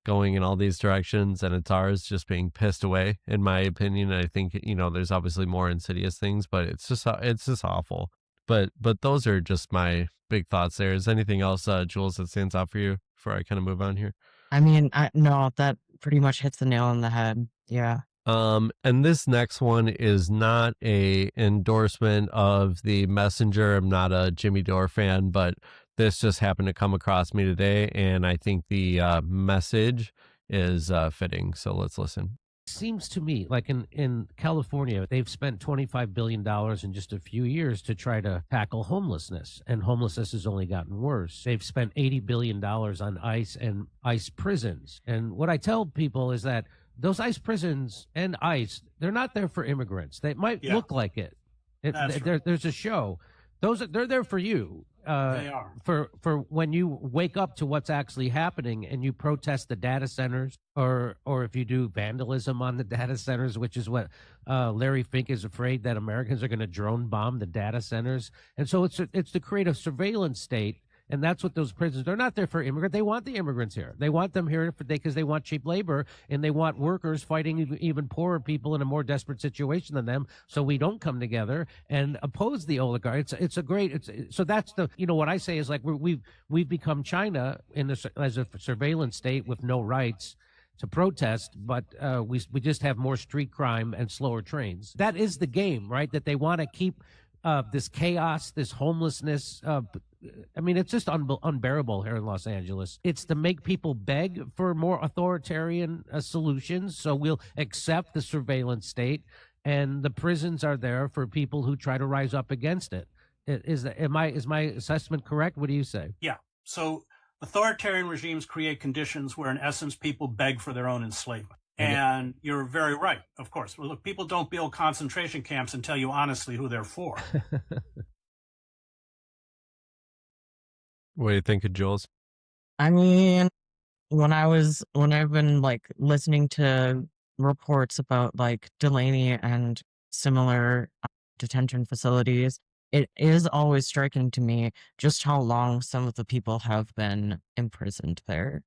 going in all these directions, and it's ours just being pissed away, in my opinion. I think, there's obviously more insidious things, but it's just awful. But those are just my big thoughts there. Is anything else, Jules, that stands out for you before I kind of move on here? I mean, no, that pretty much hits the nail on the head. Yeah. And this next one is not a endorsement of the messenger. I'm not a Jimmy Dore fan, but this just happened to come across me today, and I think the message is fitting. So let's listen. seems to me like in California, they've spent $25 billion in just a few years to try to tackle homelessness, and homelessness has only gotten worse. They've spent $80 billion on ICE and ICE prisons. And what I tell people is that those ICE prisons and ICE, they're not there for immigrants. They might look like it. There's a show. They're there for you. They are. For when you wake up to what's actually happening and you protest the data centers, or if you do vandalism on the data centers, which is what Larry Fink is afraid that Americans are going to drone bomb the data centers. And so it's to create a surveillance state. And that's what those prisons, they're not there for immigrants. They want the immigrants here. They want them here because they want cheap labor, and they want workers fighting even poorer people in a more desperate situation than them. So we don't come together and oppose the oligarchs. So that's what I say is like we've become China as a surveillance state with no rights to protest, but we just have more street crime and slower trains. That is the game, right? That they want to keep this chaos, this homelessness. I mean, it's just unbearable here in Los Angeles. It's to make people beg for more authoritarian solutions. So we'll accept the surveillance state, and the prisons are there for people who try to rise up against it. Is my assessment correct? What do you say? Yeah. So authoritarian regimes create conditions where, in essence, people beg for their own enslavement. And you're very right, of course. Well, look, people don't build concentration camps and tell you honestly who they're for. What do you think of Jules? I mean, when I've been like listening to reports about like Delaney and similar detention facilities, it is always striking to me just how long some of the people have been imprisoned there.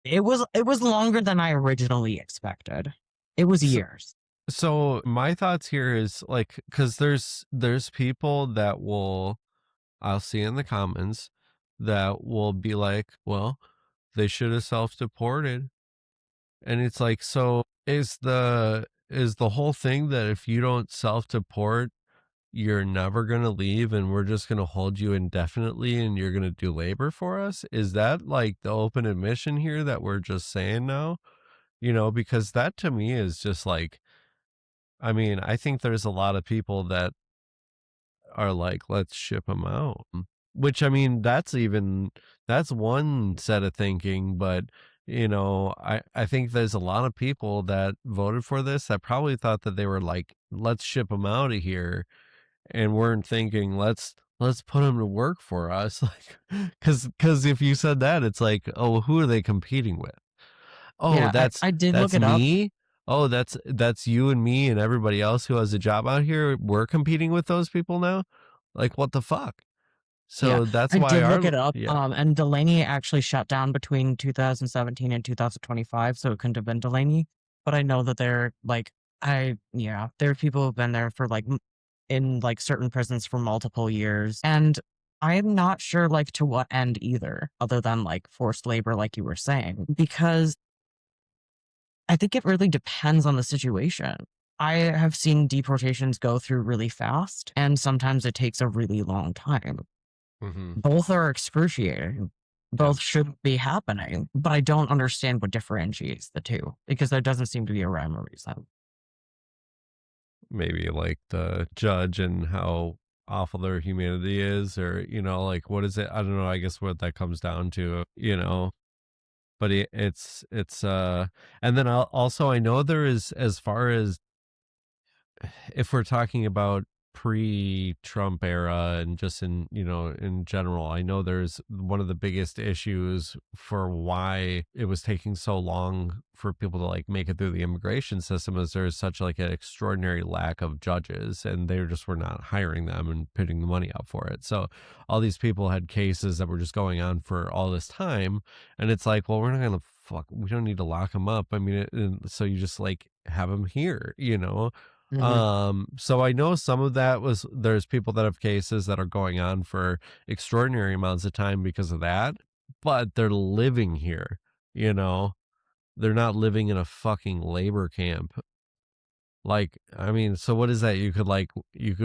It was longer than I originally expected. It was years. So my thoughts here is like, because there's people that I'll see in the comments that will be like, well, they should have self-deported. And it's like, so is the whole thing that if you don't self-deport, you're never going to leave and we're just going to hold you indefinitely and you're going to do labor for us? Is that like the open admission here that we're just saying now? Because that to me is just like, I mean, I think there's a lot of people that are like, let's ship them out. Which, I mean, that's one set of thinking, but I think there's a lot of people that voted for this that probably thought that they were like, let's ship them out of here, and weren't thinking, let's put them to work for us. Like, because if you said that, it's like, oh, who are they competing with? Oh, Yeah, I did that's look it up. me. Oh, that's you and me and everybody else who has a job out here. We're competing with those people now. Like, what the fuck? So Yeah, that's I why did our look it up. yeah. And Delaney actually shut down between 2017 and 2025, so it couldn't have been Delaney. But I know that there are people who've been there for like in like certain prisons for multiple years, and I am not sure like to what end either, other than like forced labor, like you were saying, because I think it really depends on the situation. I have seen deportations go through really fast, and sometimes it takes a really long time. Mm-hmm. Both are excruciating. Both should be happening, but I don't understand what differentiates the two, because there doesn't seem to be a rhyme or reason. Maybe like the judge and how awful their humanity is, or like, what is it? I don't know. I guess what that comes down to, but it's and then also I know there is, as far as if we're talking about pre-Trump era and just in general, I know there's one of the biggest issues for why it was taking so long for people to like make it through the immigration system is there's such like an extraordinary lack of judges, and they just were not hiring them and putting the money out for it. So all these people had cases that were just going on for all this time, and it's like, well, we're not gonna we don't need to lock them up. I mean, so you just like have them here, So I know some of that there's people that have cases that are going on for extraordinary amounts of time because of that, but they're living here, they're not living in a fucking labor camp. Like, I mean, so what is that? You could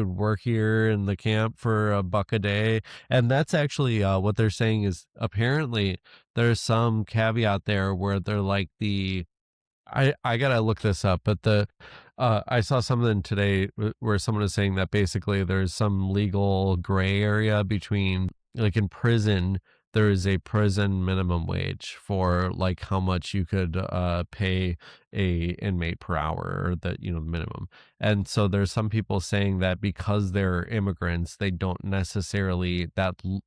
work here in the camp for $1 a day. And that's actually what they're saying is apparently there's some caveat there where they're like I gotta look this up, but I saw something today where someone was saying that basically there's some legal gray area between, like, in prison there is a prison minimum wage for like how much you could pay a inmate per hour, or the, you know, minimum. And so there's some people saying that because they're immigrants, they don't necessarily,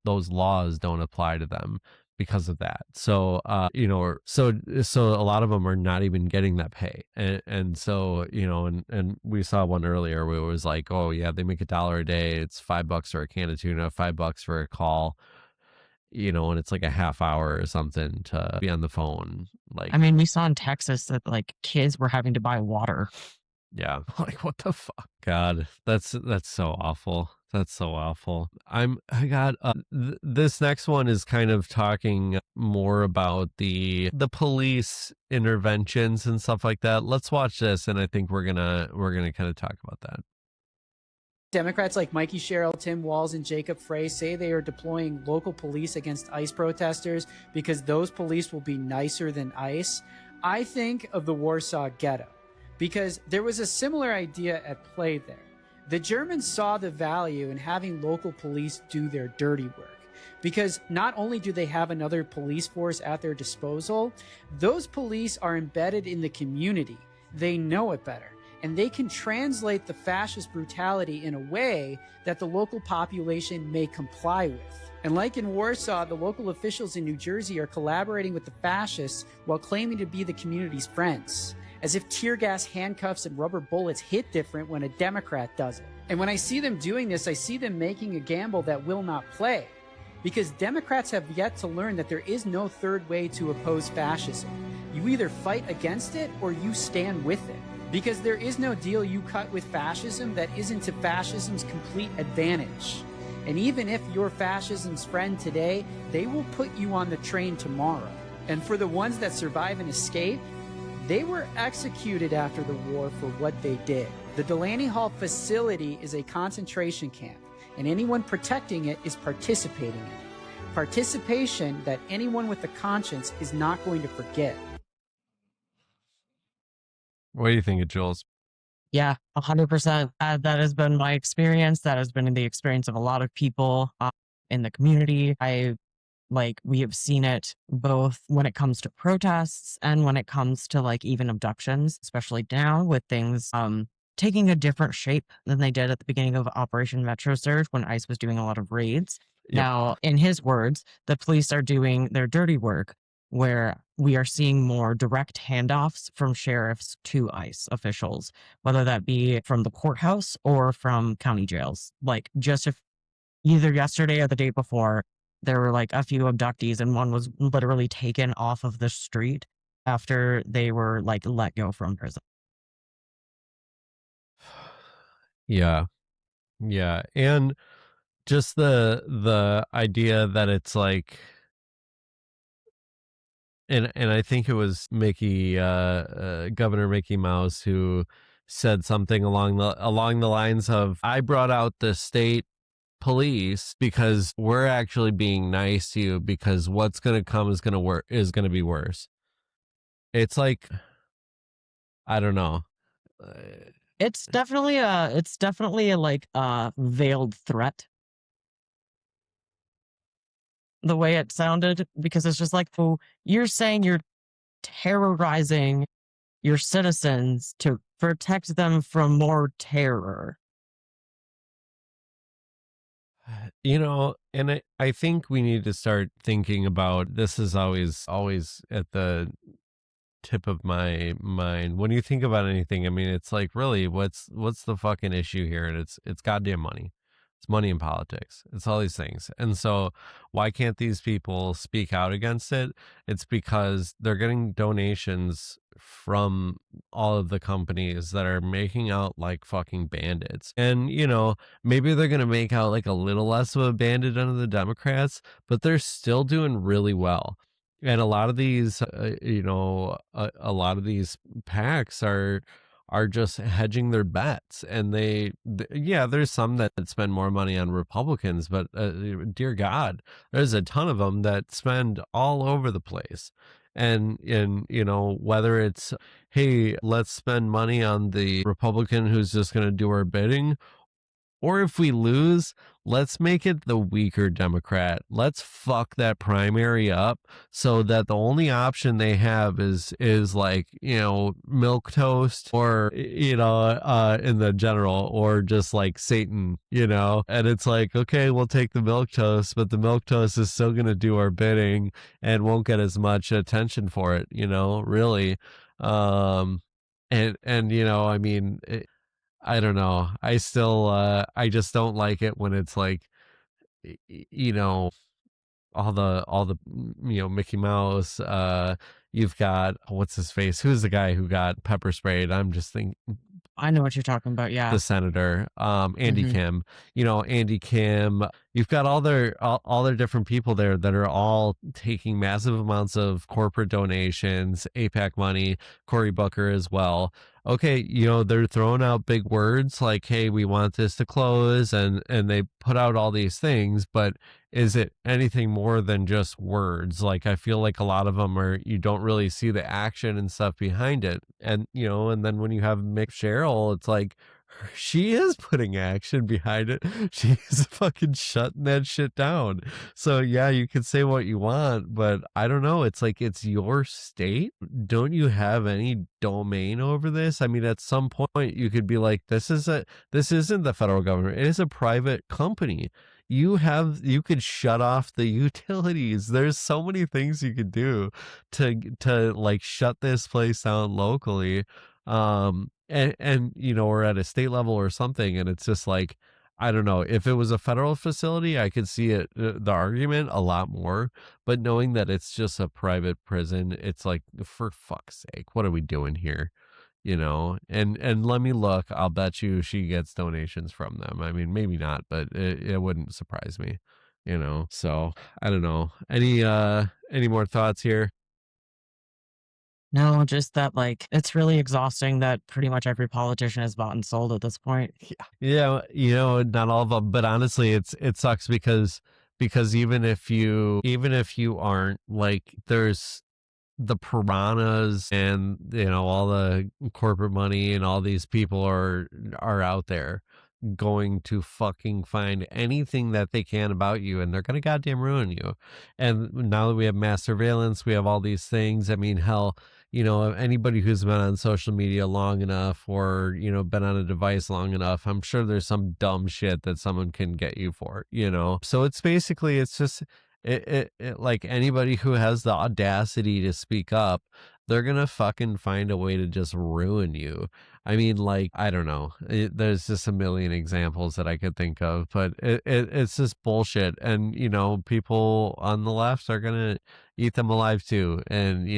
those laws don't apply to them because of that. So you know, so a lot of them are not even getting that pay. And so, you know, and we saw one earlier where it was like, oh yeah, they make $1 a day, it's $5 for a can of tuna, $5 for a call, you know, and it's like a half hour or something to be on the phone. Like, I mean, we saw in Texas that like kids were having to buy water. yeah, like what the fuck? God, that's so awful. That's so awful. I got this next one is kind of talking more about the police interventions and stuff like that. Let's watch this, and I think we're gonna kind of talk about that. Democrats like Mikey Sherrill, Tim Walz, and Jacob Frey say they are deploying local police against ICE protesters because those police will be nicer than ICE. I think of the Warsaw Ghetto because there was a similar idea at play there. The Germans saw the value in having local police do their dirty work because not only do they have another police force at their disposal, those police are embedded in the community. They know it better. And they can translate the fascist brutality in a way that the local population may comply with. And like in Warsaw, the local officials in New Jersey are collaborating with the fascists while claiming to be the community's friends, as if tear gas, handcuffs, and rubber bullets hit different when a Democrat does it. And when I see them doing this, I see them making a gamble that will not play. Because Democrats have yet to learn that there is no third way to oppose fascism. You either fight against it or you stand with it. Because there is no deal you cut with fascism that isn't to fascism's complete advantage. And even if you're fascism's friend today, they will put you on the train tomorrow. And for the ones that survive and escape, they were executed after the war for what they did. The Delaney Hall facility is a concentration camp, and anyone protecting it is participating in it. Participation that anyone with a conscience is not going to forget. What do you think of Jules? Yeah, 100%. That has been my experience. That has been the experience of a lot of people in the community. We have seen it both when it comes to protests and when it comes to like even abductions, especially now with things taking a different shape than they did at the beginning of Operation Metro Surge when ICE was doing a lot of raids. Yep. Now, in his words, the police are doing their dirty work, where we are seeing more direct handoffs from sheriffs to ICE officials, whether that be from the courthouse or from county jails. Like just either yesterday or the day before, there were like a few abductees and one was literally taken off of the street after they were like let go from prison. Yeah. Yeah. And just the idea that it's like, and I think it was Governor Mickey Mouse who said something along the lines of, I brought out the state police because we're actually being nice to you because what's going to come is going to be worse. It's like, I don't know. It's definitely a like a veiled threat. The way it sounded, because it's just like, oh, you're saying you're terrorizing your citizens to protect them from more terror. You know, and I think we need to start thinking about, this is always at the tip of my mind when you think about anything. I mean, it's like, really, what's the fucking issue here? And it's goddamn money. It's money in politics. It's all these things. And so why can't these people speak out against it? It's because they're getting donations from all of the companies that are making out like fucking bandits. And, you know, maybe they're going to make out like a little less of a bandit under the Democrats, but they're still doing really well. And a lot of these, a lot of these PACs are just hedging their bets. And there's some that spend more money on Republicans, but dear God, there's a ton of them that spend all over the place. And whether it's, hey, let's spend money on the Republican who's just going to do our bidding, or if we lose, let's make it the weaker Democrat. Let's fuck that primary up so that the only option they have is like, milk toast or, in the general, or just like Satan, and it's like, okay, we'll take the milk toast, but the milk toast is still going to do our bidding and won't get as much attention for it, really. I mean, I don't know. I still, I just don't like it when it's like, all the, Mickey Mouse, you've got, what's his face? Who's the guy who got pepper sprayed? I'm just thinking, I know what you're talking about. Yeah. the senator, Andy Mhm. Kim, Andy Kim, you've got all their different people there that are all taking massive amounts of corporate donations, APAC money, Cory Booker as well. Okay, they're throwing out big words like, hey, we want this to close, and they put out all these things, but is it anything more than just words? Like, I feel like a lot of them are, you don't really see the action and stuff behind it. And, and then when you have Mick Cheryl, it's like, she is putting action behind it. She's fucking shutting that shit down. So yeah, you can say what you want, but I don't know. It's like, it's your state. Don't you have any domain over this? I mean, at some point you could be like, this isn't the federal government. It is a private company. You could shut off the utilities. There's so many things you could do to like shut this place down locally. And or at a state level or something. And it's just like, I don't know, if it was a federal facility, I could see it, the argument a lot more, but knowing that it's just a private prison, it's like, for fuck's sake, what are we doing here? And let me look, I'll bet you she gets donations from them. I mean, maybe not, but it wouldn't surprise me, so I don't know. Any more thoughts here? No, just that, like, it's really exhausting that pretty much every politician is bought and sold at this point. Yeah, not all of them, but honestly, it sucks because even if you aren't, like, there's the piranhas and all the corporate money and all these people are out there going to fucking find anything that they can about you, and they're gonna goddamn ruin you. And now that we have mass surveillance, we have all these things. I mean, hell, anybody who's been on social media long enough, or been on a device long enough, I'm sure there's some dumb shit that someone can get you for. So it's basically, it's just it like, anybody who has the audacity to speak up, they're gonna fucking find a way to just ruin you. I mean, like, I don't know. There's just a million examples that I could think of, but it's just bullshit. And, people on the left are going to eat them alive too. And,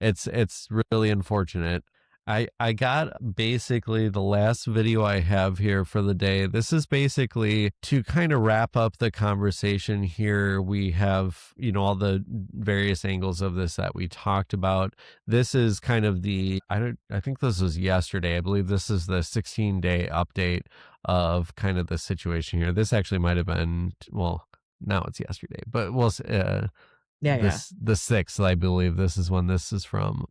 it's really unfortunate. I got basically the last video I have here for the day. This is basically to kind of wrap up the conversation here. We have, all the various angles of this that we talked about. This is kind of I think this was yesterday. I believe this is the 16-day update of kind of the situation here. This actually might have been, well, now it's yesterday, but the 6th, I believe this is when this is from.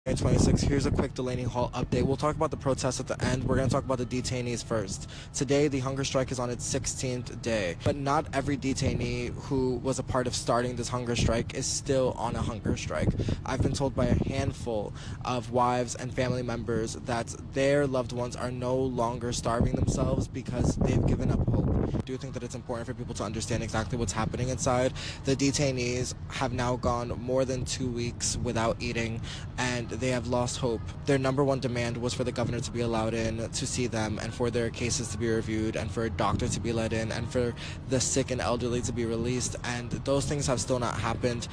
26. Here's a quick Delaney Hall update. We'll talk about the protests at the end. We're going to talk about the detainees first. Today, the hunger strike is on its 16th day, but not every detainee who was a part of starting this hunger strike is still on a hunger strike. I've been told by a handful of wives and family members that their loved ones are no longer starving themselves because they've given up hope. I do think that it's important for people to understand exactly what's happening inside. The detainees have now gone more than 2 weeks without eating, and they have lost hope. Their number one demand was for the governor to be allowed in to see them, and for their cases to be reviewed, and for a doctor to be let in, and for the sick and elderly to be released, and those things have still not happened.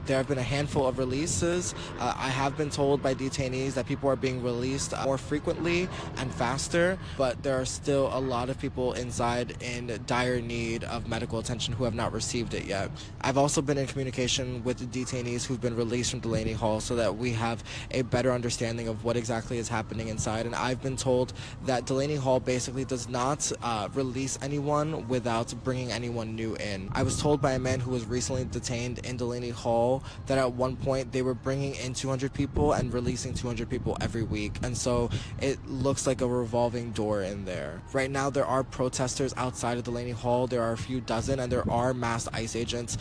There have been a handful of releases. I have been told by detainees that people are being released more frequently and faster, but there are still a lot of people inside in dire need of medical attention who have not received it yet. I've also been in communication with the detainees who've been released from Delaney Hall so that we have a better understanding of what exactly is happening inside. And I've been told that Delaney Hall basically does not release anyone without bringing anyone new in. I was told by a man who was recently detained in Delaney Hall that at one point they were bringing in 200 people and releasing 200 people every week. And so it looks like a revolving door in there. Right now there are protesters outside of Delaney Hall. There are a few dozen, and there are masked ICE agents.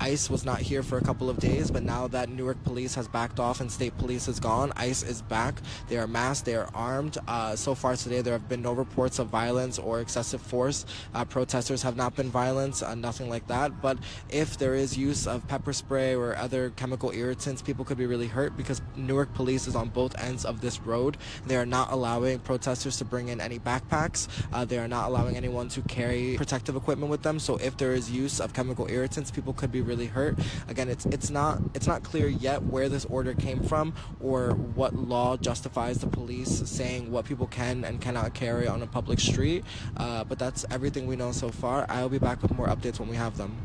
ICE was not here for a couple of days, but now that Newark police has backed off and state police is gone, ICE is back. They are masked, they are armed. So far today there have been no reports of violence or excessive force. Protesters have not been violent, nothing like that. But if there is use of pepper spray or other chemical irritants, people could be really hurt because Newark police is on both ends of this road. They are not allowing protesters to bring in any backpacks. They are not allowing anyone to carry protective equipment with them. So if there is use of chemical irritants, people could be really hurt. Again, it's not clear yet where this order came from or what law justifies the police saying what people can and cannot carry on a public street. But that's everything we know so far. I'll be back with more updates when we have them.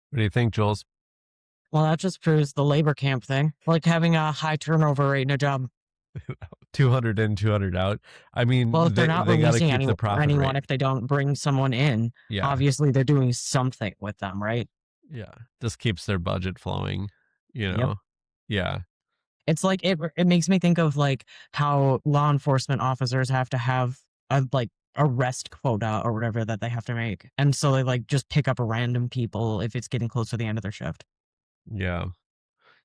What do you think, Jules? Well, that just proves the labor camp thing, like having a high turnover rate in a job. 200 in, 200 out. I mean, Well, if they're not they got to releasing keep the profit anyone, rate. if they don't bring someone in, Yeah. obviously they're doing something with them, right? Yeah. This keeps their budget flowing, you know? Yep. Yeah. It's like it makes me think of like how law enforcement officers have to have a like arrest quota or whatever that they have to make. And so they like just pick up random people if it's getting close to the end of their shift. Yeah.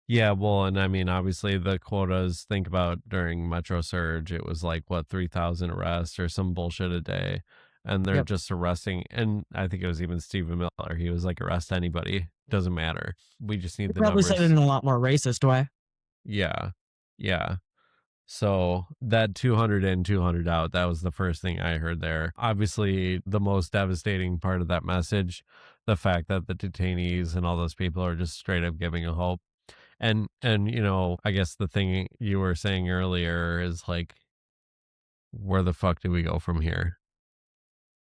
Yeah, well, and I mean, obviously the quotas, think about during Metro Surge, it was like, what, 3,000 arrests or some bullshit a day. And they're Yep. just arresting. And I think it was even Stephen Miller. He was like, arrest anybody. Doesn't matter. We just need They the probably numbers. said it in a lot more racist way. Yeah. Yeah. So that 200 in, 200 out, that was the first thing I heard there. Obviously, the most devastating part of that message, the fact that the detainees and all those people are just straight up giving a hope. And you know, I guess the thing you were saying earlier is like, where the fuck do we go from here?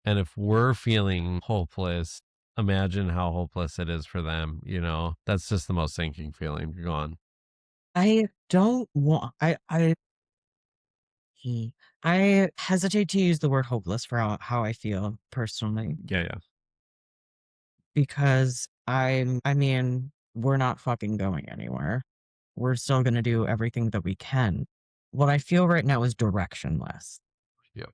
And if we're feeling hopeless, imagine how hopeless it is for them, you know? That's just the most sinking feeling. Go on. I don't want I hesitate to use the word hopeless for how I feel personally. Yeah. Because I mean, we're not fucking going anywhere. We're still going to do everything that we can. What I feel right now is directionless. Yep.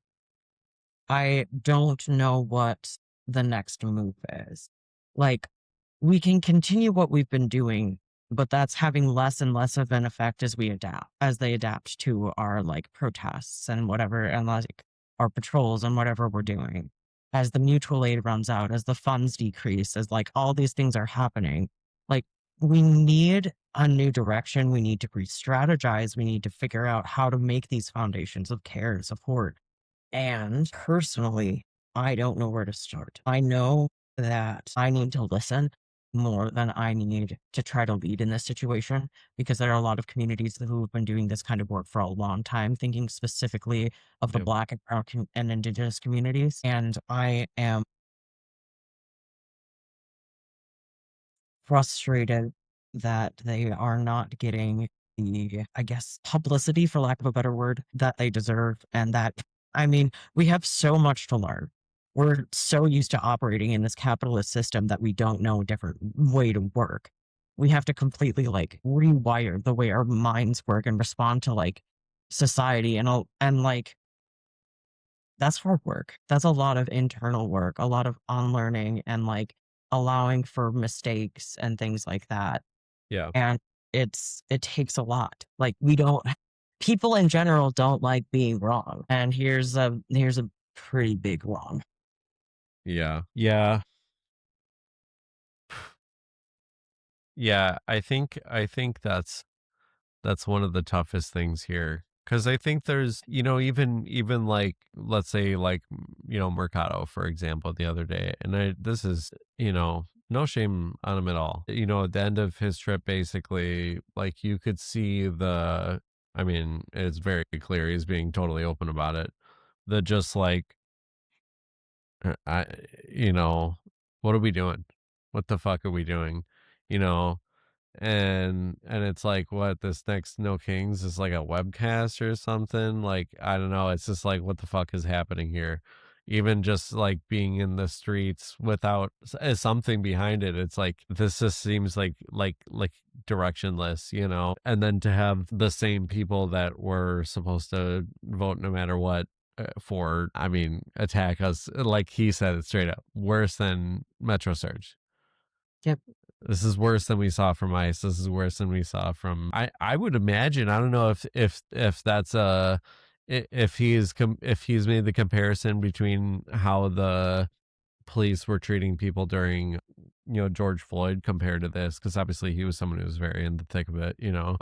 I don't know what the next move is. Like, we can continue what we've been doing, but that's having less and less of an effect as they adapt to our like protests and whatever, and like our patrols and whatever we're doing. As the mutual aid runs out, as the funds decrease, as like all these things are happening, like we need a new direction. We need to re-strategize. We need to figure out how to make these foundations of care and support. And personally, I don't know where to start. I know that I need to listen more than I need to try to lead in this situation, because there are a lot of communities who have been doing this kind of work for a long time, thinking specifically of the Yep. Black and Brown and Indigenous communities. And I am frustrated that they are not getting the, I guess, publicity, for lack of a better word, that they deserve. And that, I mean, we have so much to learn. We're so used to operating in this capitalist system that we don't know a different way to work. We have to completely like rewire the way our minds work and respond to like society and like that's hard work. That's a lot of internal work, a lot of unlearning and like allowing for mistakes and things like that. Yeah. And it takes a lot. Like people in general don't like being wrong. And here's a pretty big wrong. Yeah. Yeah, I think that's one of the toughest things here, because I think there's, you know, even like, let's say like, you know, Mercado, for example, the other day, and this is, you know, no shame on him at all. You know, at the end of his trip, basically, like you could see I mean, it's very clear he's being totally open about it. The just like I, you know, what are we doing? What the fuck are we doing? You know, and it's like, what, this next No Kings is like a webcast or something? Like, I don't know. It's just like, what the fuck is happening here? Even just like being in the streets without something behind it, it's like this just seems like directionless, you know. And then to have the same people that were supposed to vote no matter what for, I mean, attack us, like he said it straight up, worse than Metro Surge. Yep. This is worse than we saw from ICE. This is worse than we saw from. I would imagine. I don't know if that's if he's made the comparison between how the police were treating people during, George Floyd compared to this, because obviously he was someone who was very in the thick of it.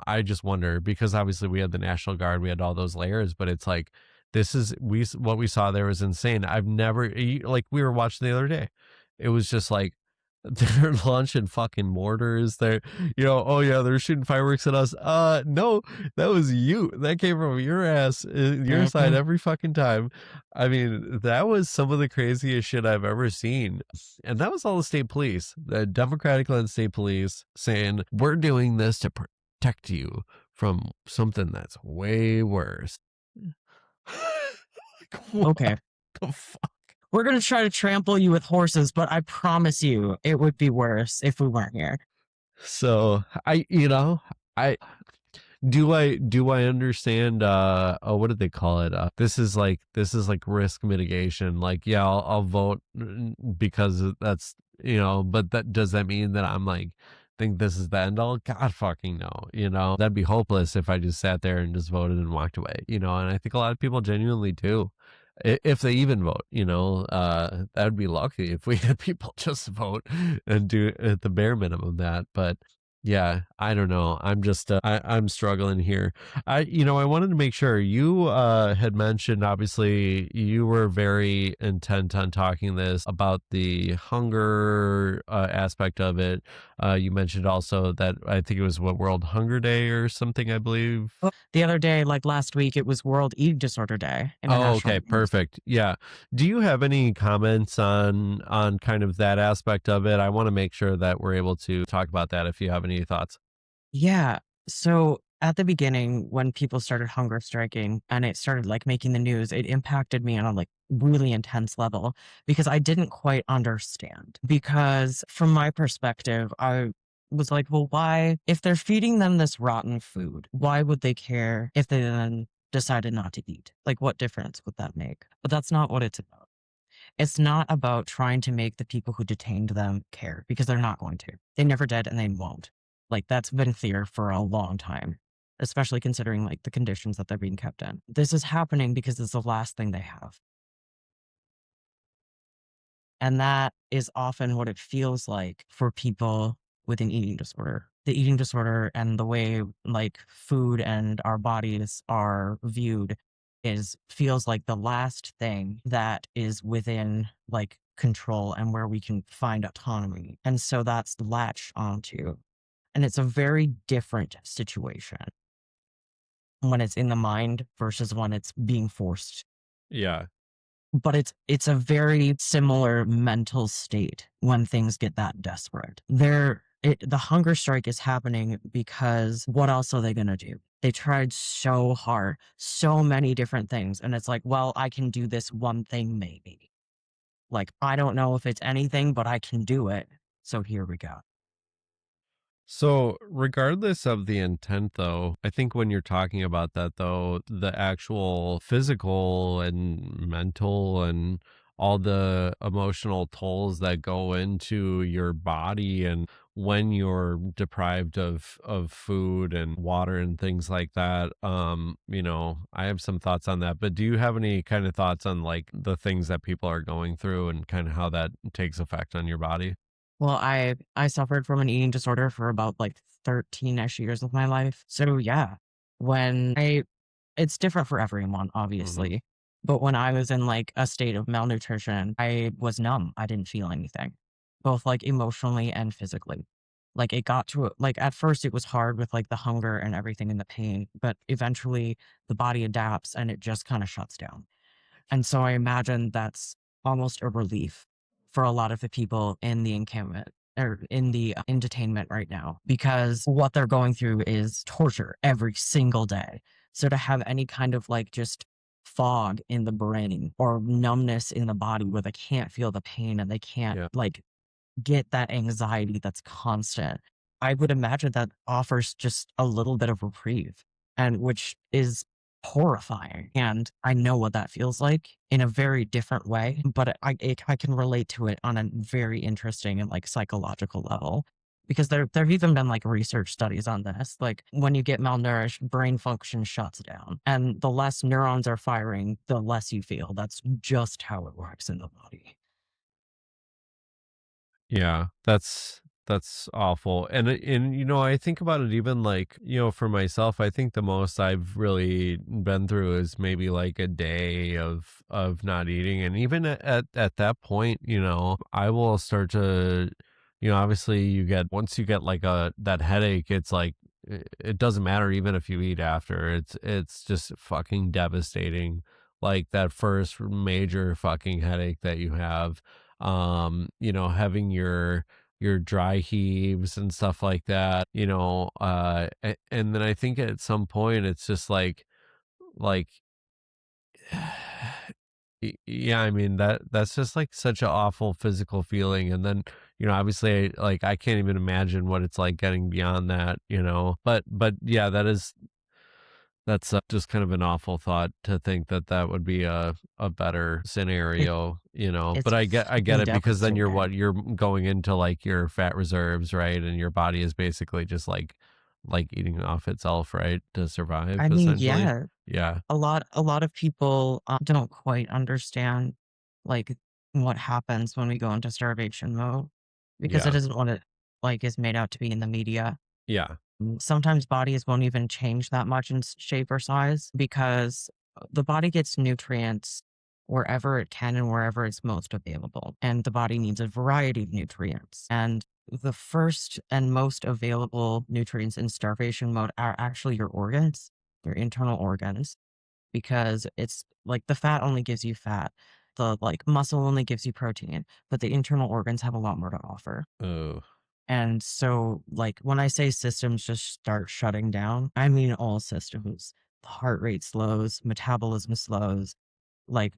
I just wonder, because obviously we had the National Guard, we had all those layers, but it's like what we saw there was insane. I've never, like, we were watching the other day. It was just like they're launching fucking mortars. They're, oh yeah, they're shooting fireworks at us. No, that was you. That came from your ass, your side every fucking time. I mean, that was some of the craziest shit I've ever seen. And that was all the state police, the Democratic led state police, saying, we're doing this to protect you from something that's way worse. Okay. The fuck? We're going to try to trample you with horses, but I promise you it would be worse if we weren't here. So I understand, what did they call it? This is like risk mitigation. Like, yeah, I'll vote because that's, but does that mean that I'm like, think this is the end all? God fucking no. That'd be hopeless if I just sat there and just voted and walked away, and I think a lot of people genuinely do. If they even vote, that would be lucky if we had people just vote and do at the bare minimum that. But yeah, I don't know. I'm just, I'm struggling here. I wanted to make sure you had mentioned, obviously, you were very intent on talking this about the hunger aspect of it. You mentioned also that I think it was World Hunger Day or something, I believe. The other day, like last week, it was World Eating Disorder Day. Oh, okay, perfect. Yeah. Do you have any comments on kind of that aspect of it? I want to make sure that we're able to talk about that if you have any thoughts. Yeah. So at the beginning, when people started hunger striking and it started like making the news, it impacted me on a like really intense level because I didn't quite understand. Because from my perspective, I was like, well, why, if they're feeding them this rotten food, why would they care if they then decided not to eat? Like, what difference would that make? But that's not what it's about. It's not about trying to make the people who detained them care, because they're not going to. They never did and they won't. Like, that's been clear for a long time, especially considering like the conditions that they're being kept in. This is happening because it's the last thing they have. And that is often what it feels like for people with an eating disorder. The eating disorder and the way like food and our bodies are viewed feels like the last thing that is within like control and where we can find autonomy. And so that's latched onto. And it's a very different situation when it's in the mind versus when it's being forced. Yeah. But it's a very similar mental state when things get that desperate. The hunger strike is happening because what else are they going to do? They tried so hard, so many different things. And it's like, well, I can do this one thing maybe. Like, I don't know if it's anything, but I can do it. So here we go. So, regardless of the intent, though, I think when you're talking about that, though, the actual physical and mental and all the emotional tolls that go into your body, and when you're deprived of food and water and things like that, I have some thoughts on that. But do you have any kind of thoughts on like the things that people are going through and kind of how that takes effect on your body? Well, I suffered from an eating disorder for about like 13-ish years of my life. So yeah, it's different for everyone, obviously. But when I was in like a state of malnutrition, I was numb. I didn't feel anything, both like emotionally and physically. Like it got to like at first it was hard with like the hunger and everything and the pain, but eventually the body adapts and it just kind of shuts down. And so I imagine that's almost a relief for a lot of the people in the encampment or in the in detainment right now, because what they're going through is torture every single day. So to have any kind of like just fog in the brain or numbness in the body where they can't feel the pain and they can't like get that anxiety that's constant, I would imagine that offers just a little bit of reprieve, and which is horrifying. And I know what that feels like in a very different way, but I can relate to it on a very interesting and like psychological level. Because there've even been like research studies on this. Like when you get malnourished, brain function shuts down, and the less neurons are firing, the less you feel. That's just how it works in the body. Yeah, that's awful. And you know, I think about it even like, you know, for myself, I think the most I've really been through is maybe like a day of not eating. And even at that point, you know, I will start to, you know, obviously you get once you get like a that headache, it's like it doesn't matter even if you eat after. It's just fucking devastating. Like that first major fucking headache that you have, you know, having your dry heaves and stuff like that, you know, and then I think at some point it's just like yeah, I mean that's just like such an awful physical feeling. And then, you know, obviously like I can't even imagine what it's like getting beyond that, you know, but yeah, that's just kind of an awful thought to think that that would be a better It, scenario, you know. But it's I get fucking it, because then devastating. you're going into like your fat reserves, right? And your body is basically just like eating off itself, right, to survive I mean, essentially. yeah, Yeah. a lot of people don't quite understand like what happens when we go into starvation mode, because it Yeah. isn't what it like is made out to be in the media. Yeah. Sometimes bodies won't even change that much in shape or size, because the body gets nutrients wherever it can and wherever it's most available. And the body needs a variety of nutrients. And the first and most available nutrients in starvation mode are actually your organs, your internal organs, because it's like the fat only gives you fat. The like muscle only gives you protein, but the internal organs have a lot more to offer. Oh. And so, like, when I say systems just start shutting down, I mean all systems. The heart rate slows, metabolism slows, like,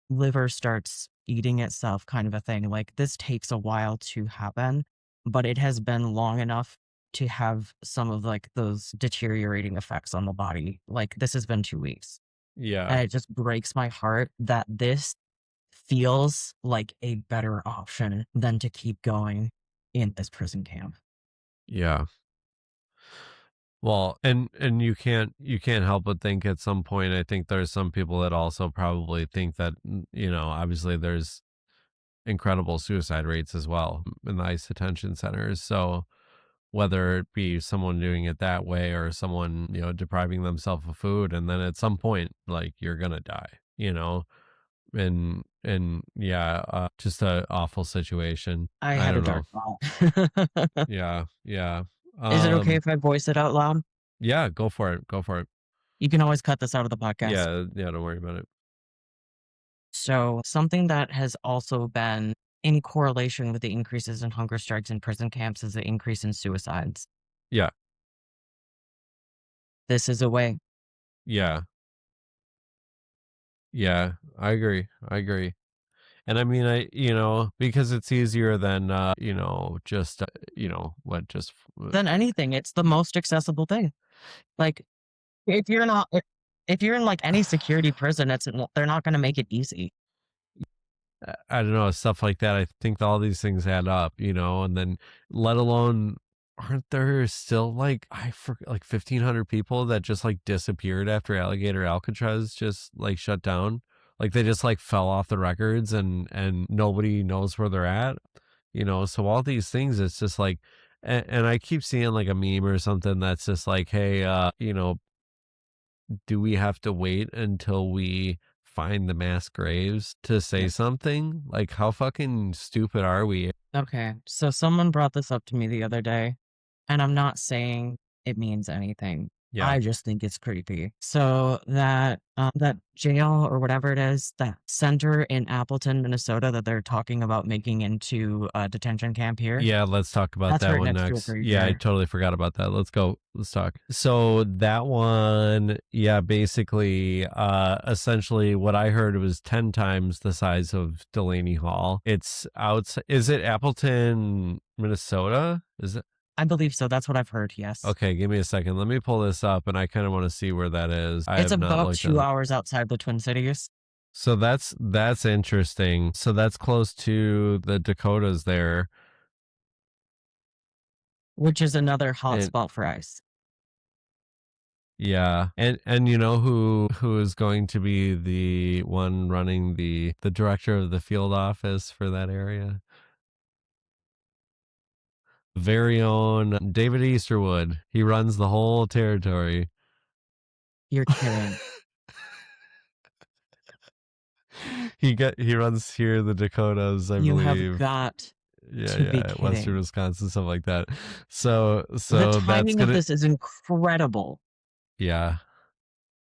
liver starts eating itself, kind of a thing. Like, this takes a while to happen, but it has been long enough to have some of like those deteriorating effects on the body. Like, this has been 2 weeks. Yeah. And it just breaks my heart that this feels like a better option than to keep going in this prison camp. Yeah. Well, and you can't help but think at some point, I think there's some people that also probably think that, you know, obviously there's incredible suicide rates as well in the ICE detention centers. So whether it be someone doing it that way or someone, you know, depriving themselves of food, and then at some point, like you're gonna die, you know, and yeah, just a awful situation. I I had a don't know. dark thought. Yeah, yeah, Is it okay if I voice it out loud? yeah. Go for it. Go for it. You can always cut this out of the podcast. Yeah, yeah. Don't worry about it. So, something that has also been in correlation with the increases in hunger strikes in prison camps is the increase in suicides. Yeah, This is a way. yeah, yeah. I agree. I agree. And I mean, you know, because it's easier than, you know, just, you know, what, just, Than anything, it's the most accessible thing. Like, if you're not, if you're in like any security prison, they're not going to make it easy. I don't know, stuff like that. I think all these things add up, you know, and then let alone, aren't there still like, I forget, like 1,500 people that just like disappeared after Alligator Alcatraz just like shut down? Like they just like fell off the records, and nobody knows where they're at, you know? So all these things, it's just like, and I keep seeing like a meme or something that's just like, hey, you know, do we have to wait until we find the mass graves to say something? Like, how fucking stupid are we? Okay, so someone brought this up to me the other day, and I'm not saying it means anything, Yeah. I just think it's creepy. So that jail or whatever it is, that center in Appleton, Minnesota, that they're talking about making into a detention camp here. Yeah, let's talk about That's that right one next to a next. Yeah, I graveyard. totally forgot about that. Let's go. Let's talk. So that one, yeah, basically, essentially what I heard was 10 times the size of Delaney Hall. It's outside. Is it Appleton, Minnesota? Is it? I believe so. That's what I've heard. Yes. Okay, give me a second. Let me pull this up, and I kind of want to see where that is. I It's have not about looked 2 at it. hours outside the Twin Cities. So that's interesting. So that's close to the Dakotas there. Which is another hot And spot for ICE. yeah. And you know who is going to be the one running the director of the field office for that area? Very own David Easterwood. He runs the whole territory. You're kidding. He runs here the Dakotas, I You have believe. got Yeah, to be Western kidding. Wisconsin, stuff like that. So The that's timing of gonna, this is incredible yeah,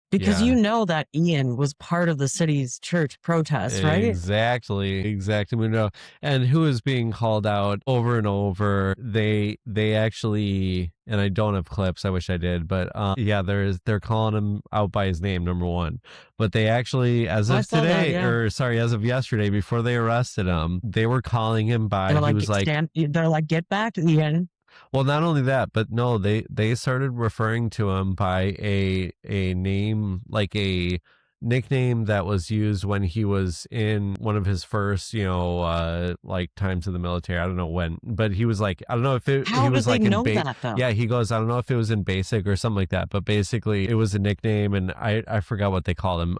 because yeah. you know that Ian was part of the city's church protests, right? Exactly. We know. And who is being called out over and over? They actually, and I don't have clips. I wish I did, but yeah, they're calling him out by his name, number one. But they actually, as I of saw that, today, yeah. or sorry, as of yesterday, before they arrested him, they were calling him by. They're He like, was like, they're like, get back, Ian. well, not only that, but no, they started referring to him by a name, like a nickname that was used when he was in one of his first, like times in the military. I don't know when, but he was like, I don't know if he How was did they like in know that though? yeah, he goes, I don't know if it was in basic or something like that, but basically it was a nickname, and I forgot what they called him.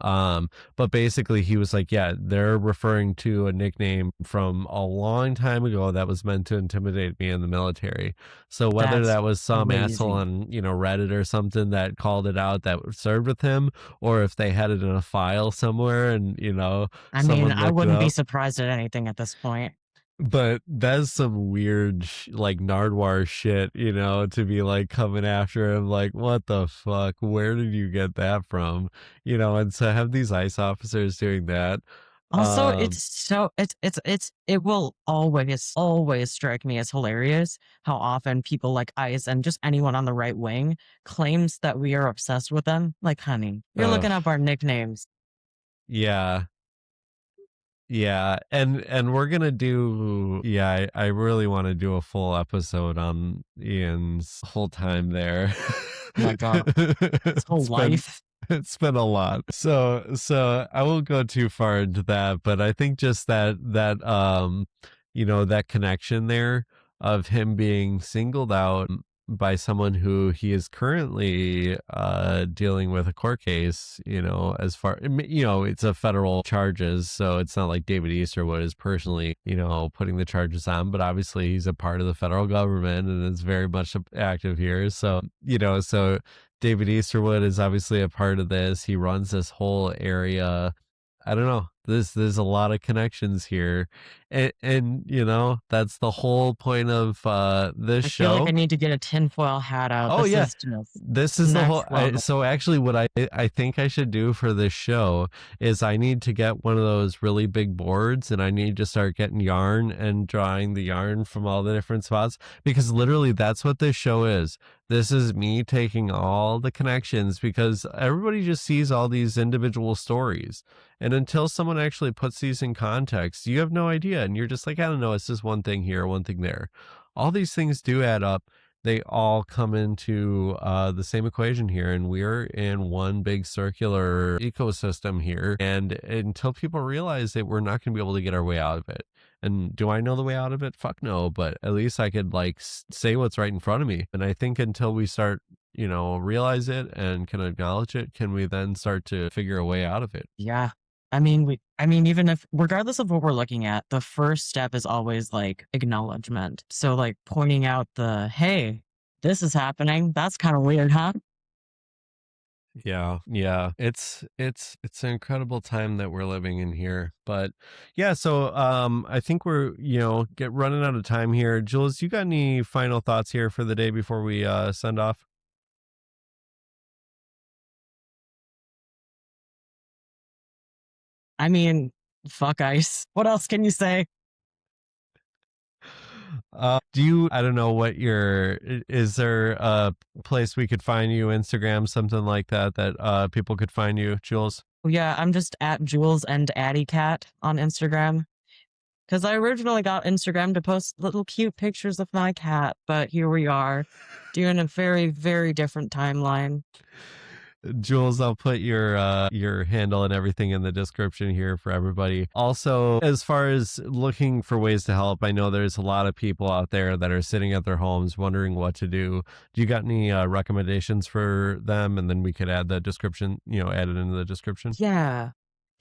But basically he was like, yeah, they're referring to a nickname from a long time ago that was meant to intimidate me in the military. So whether That's that was some asshole crazy. on, Reddit or something that called it out that served with him, or if they had it in a file somewhere and, I mean, someone I looked it wouldn't be up. surprised at anything at this point. But that's some weird, like Nardwar shit, to be like coming after him. Like, what the fuck? Where did you get that from? And to have these ICE officers doing that. Also, it will always strike me as hilarious how often people like ICE and just anyone on the right wing claims that we are obsessed with them. Like, honey, you're looking up our nicknames. Yeah. Yeah, and we're gonna do, yeah, I really want to do a full episode on Ian's whole time there. Oh my God. His whole life. It's been a lot. So I won't go too far into that, but I think just that that connection there of him being singled out by someone who he is currently dealing with a court case, as far, it's a federal charges, so it's not like David Easterwood is personally, putting the charges on, but obviously he's a part of the federal government and is very much active here. So, so David Easterwood is obviously a part of this. He runs this whole area. I don't know. There's a lot of connections here, and that's the whole point of this I show. feel like I need to get a tinfoil hat out. Oh, yeah. This is the whole. So actually, what I think I should do for this show is I need to get one of those really big boards, and I need to start getting yarn and drawing the yarn from all the different spots, because literally that's what this show is. This is me taking all the connections, because everybody just sees all these individual stories. And until someone actually puts these in context, you have no idea. And you're just like, I don't know, it's just one thing here, one thing there. All these things do add up. They all come into the same equation here. And we're in one big circular ecosystem here. And until people realize that we're not going to be able to get our way out of it. And do I know the way out of it? Fuck no. But at least I could like say what's right in front of me. And I think until we start, realize it and can acknowledge it, can we then start to figure a way out of it? Yeah. I mean, even if, regardless of what we're looking at, the first step is always like acknowledgement. So like pointing out hey, this is happening. That's kind of weird, huh? Yeah. It's an incredible time that we're living in here. But yeah, so I think we're, get running out of time here. Jules, you got any final thoughts here for the day before we send off? I mean, fuck ICE. What else can you say? I don't know what is there a place we could find you, Instagram, something like that, that people could find you, Jules? Yeah, I'm just at Jules and Addy Cat on Instagram. Because I originally got Instagram to post little cute pictures of my cat, but here we are, doing a very, very different timeline. Jules, I'll put your handle and everything in the description here for everybody. Also, as far as looking for ways to help, I know there's a lot of people out there that are sitting at their homes wondering what to do. Do you got any recommendations for them? And then we could add the description, add it into the description. Yeah.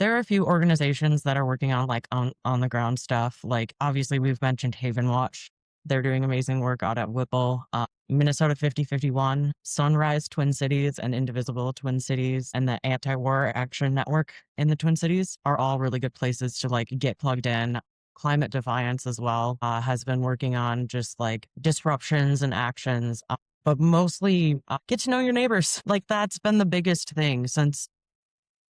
There are a few organizations that are working on like on the ground stuff. Like obviously we've mentioned Haven Watch. They're doing amazing work out at Whipple. Minnesota 5051, Sunrise Twin Cities, and Indivisible Twin Cities, and the Anti-War Action Network in the Twin Cities are all really good places to like get plugged in. Climate Defiance as well has been working on just like disruptions and actions, but mostly get to know your neighbors. Like that's been the biggest thing since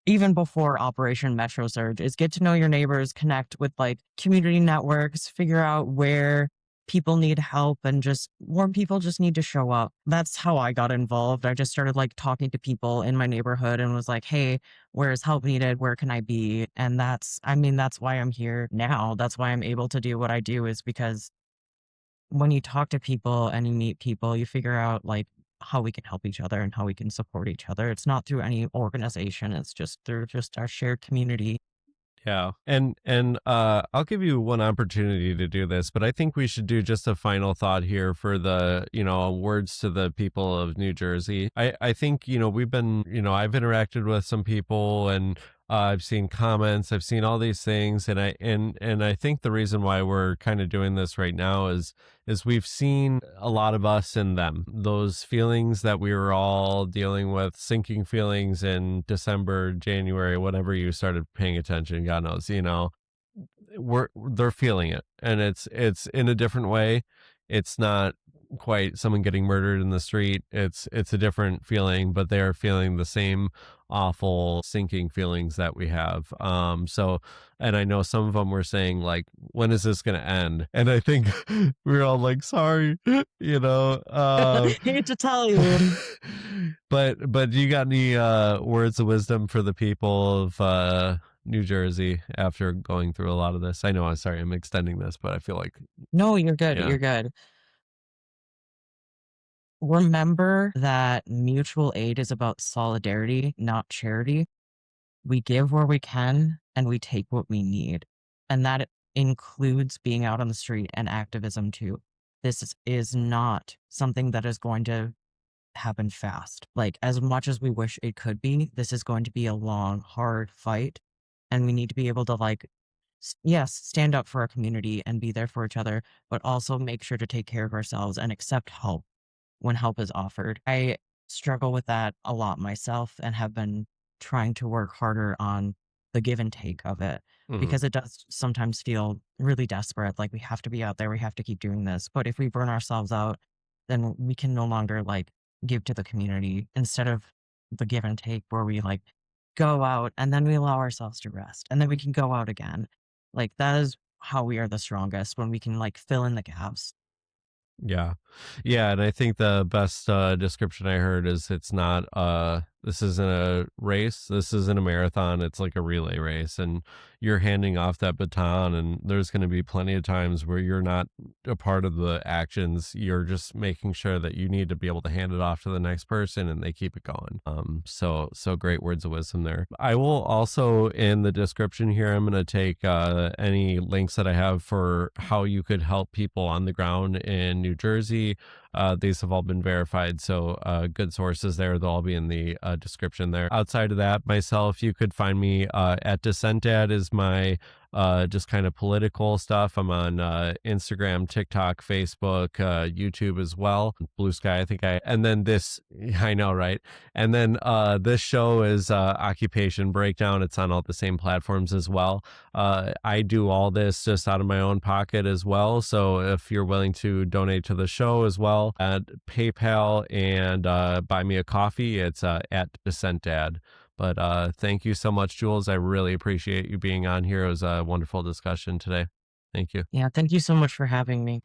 even before Operation Metro Surge, is get to know your neighbors, connect with like community networks, figure out where people need help, and just more people just need to show up. That's how I got involved. I just started like talking to people in my neighborhood and was like, hey, where is help needed? Where can I be? And that's why I'm here now. That's why I'm able to do what I do, is because when you talk to people and you meet people, you figure out like how we can help each other and how we can support each other. It's not through any organization. It's just through just our shared community. Yeah. And I'll give you one opportunity to do this, but I think we should do just a final thought here for the, words to the people of New Jersey. I think, we've been, I've interacted with some people, and I've seen comments, I've seen all these things, and I think the reason why we're kind of doing this right now is we've seen a lot of us in them. Those feelings that we were all dealing with, sinking feelings in December, January, whenever you started paying attention, God knows, they're feeling it, and it's in a different way. It's not quite someone getting murdered in the street. It's a different feeling, but they are feeling the same awful sinking feelings that we have. And I know some of them were saying like, when is this going to end? And I think we were all like, sorry, Hate to tell you. but you got any words of wisdom for the people of New Jersey after going through a lot of this? I know, I'm sorry, I'm extending this, but I feel like No, you're good. Yeah. You're good. Remember that mutual aid is about solidarity, not charity. We give where we can and we take what we need. And that includes being out on the street and activism too. This is not something that is going to happen fast. Like, as much as we wish it could be, this is going to be a long, hard fight. And we need to be able to, like, yes, stand up for our community and be there for each other, but also make sure to take care of ourselves and accept help when help is offered. I struggle with that a lot myself and have been trying to work harder on the give and take of it, because it does sometimes feel really desperate. Like we have to be out there, we have to keep doing this. But if we burn ourselves out, then we can no longer like give to the community, instead of the give and take where we like go out and then we allow ourselves to rest and then we can go out again. Like that is how we are the strongest, when we can like fill in the gaps. Yeah. Yeah. And I think the best description I heard is it's not, this isn't a race. This isn't a marathon. It's like a relay race, and you're handing off that baton, and there's going to be plenty of times where you're not a part of the actions. You're just making sure that you need to be able to hand it off to the next person, and they keep it going. So great words of wisdom there. I will also, in the description here, I'm going to take any links that I have for how you could help people on the ground in New Jersey. These have all been verified, so good sources there. They'll all be in the description there. Outside of that, myself, you could find me at Dissent is my just kind of political stuff. I'm on Instagram, TikTok, Facebook, YouTube as well. Blue Sky, and then this, I know, right? And then this show is Occupation Breakdown. It's on all the same platforms as well. I do all this just out of my own pocket as well. So if you're willing to donate to the show as well, at PayPal and buy me a coffee, it's at Dissent Dad. But thank you so much, Jules. I really appreciate you being on here. It was a wonderful discussion today. Thank you. Yeah, thank you so much for having me.